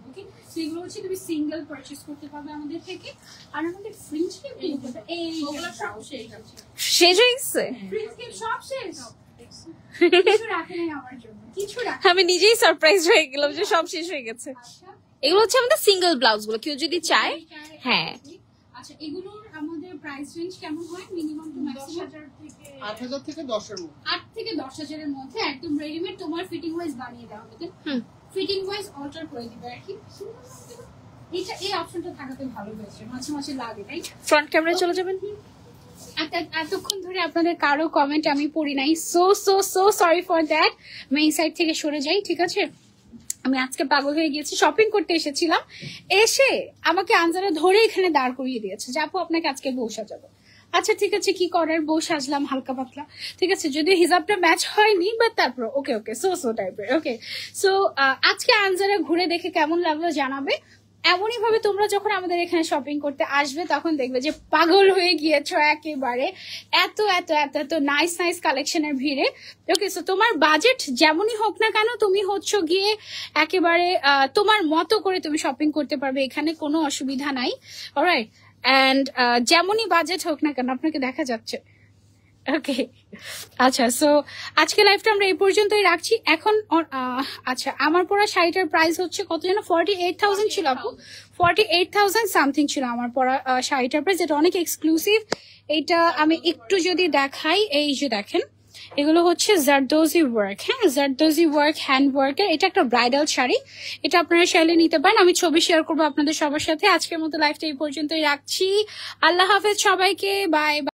Okay, so এগুলো হচ্ছে তুমি সিঙ্গেল পারচেজ করতে পারবে আমাদের থেকে। আর আমাদের ফ্রিঞ্জ ক্লিপ এই সব শেষ আছে, শেষ হয়ে গেছে। ফ্রিঞ্জ ক্লিপ সব শেষ, কিছু রাখে নাই আমার জন্য, কিছু রাখে। আমি নিজেই সারপ্রাইজ হয়ে গেলাম যে সব শেষ হয়ে গেছে। আচ্ছা, এগুলো হচ্ছে আমাদের সিঙ্গেল ব্লাউজ গুলো, কেউ যদি চায়। হ্যাঁ, আচ্ছা, এগুলোর আমাদের প্রাইস রেঞ্জ কেমন হয়? মিনিমাম টু ম্যাক্সিমাম 8,000 থেকে 10,000 মধ্যে। 8 থেকে 10,000 এর মধ্যে, একদম রেডিমেড তোমার ফিটিং ওয়াইজ বানিয়ে দেওয়া হবে, হুম। ফিটিং ওয়াইজ অল্টার করে দিবে আর কি। এটা এই অপশনটা থাকাতে ভালো হয়েছে, মাঝে মাঝে লাগে, তাই? ফ্রন্ট ক্যামেরায় চলে যাবেন। এতক্ষণ ধরে আপনাদের কারো কমেন্ট আমি পড়ি নাই, so so so sorry for that. আমি এই সাইড থেকে সরে যাই, ঠিক আছে? আমি আজকে পাগল হয়ে গিয়েছি, শপিং করতে এসেছিলাম, এসে আমাকে আনজারা ধরে এখানে দাঁড় করিয়ে দিয়েছে যে আপু আপনাকে আজকে বউ সাজাবো। আচ্ছা ঠিক আছে, কি করার, বউ সাজলাম হালকা পাতলা, ঠিক আছে, যদি হিজাবটা ম্যাচ হয়নি, বাট তারপর ওকে ওকে সো টাইপের। ওকে, সো আজকে আনজারা ঘুরে দেখে কেমন লাগলো জানাবে। এমনই ভাবে তোমরা যখন আমাদের এখানে শপিং করতে আসবে, তখন দেখবে যে পাগল হয়ে গিয়েছো একেবারে, এত এত এত এত নাইস নাইস কালেকশনের ভিড়ে। ওকে, সো তোমার বাজেট যেমনই হোক না কেন, তুমি হচ্ছ গিয়ে একেবারে তোমার মতো করে তুমি শপিং করতে পারবে, এখানে কোনো অসুবিধা নাই। অলরাইট, অ্যান্ড যেমনই বাজেট হোক না কেন, আপনাকে দেখা যাচ্ছে। ওকে, আচ্ছা, সো আজকে লাইভটা আমরা এই পর্যন্তই রাখছি। এখন আচ্ছা, আমার পরা শাড়িটার প্রাইস হচ্ছে কত যেন 48,000 ছিল আপু, 48,000 সামথিং ছিল আমার পরা শাড়িটার প্রাইস। এটা অনেক এক্সক্লুসিভ। এটা আমি একটু যদি দেখাই, এই যে দেখেন, এগুলো হচ্ছে জারদোজি ওয়ার্ক, হ্যাঁ জারদোজি ওয়ার্ক, হ্যান্ড ওয়ার্কের। এটা একটা ব্রাইডাল শাড়ি, এটা আপনারা চাইলে নিতে পারেন। আমি ছবি শেয়ার করবো আপনাদের সবার সাথে। আজকের মতো লাইভটা এই পর্যন্তই রাখছি। আল্লাহ হাফেজ সবাইকে, বাই।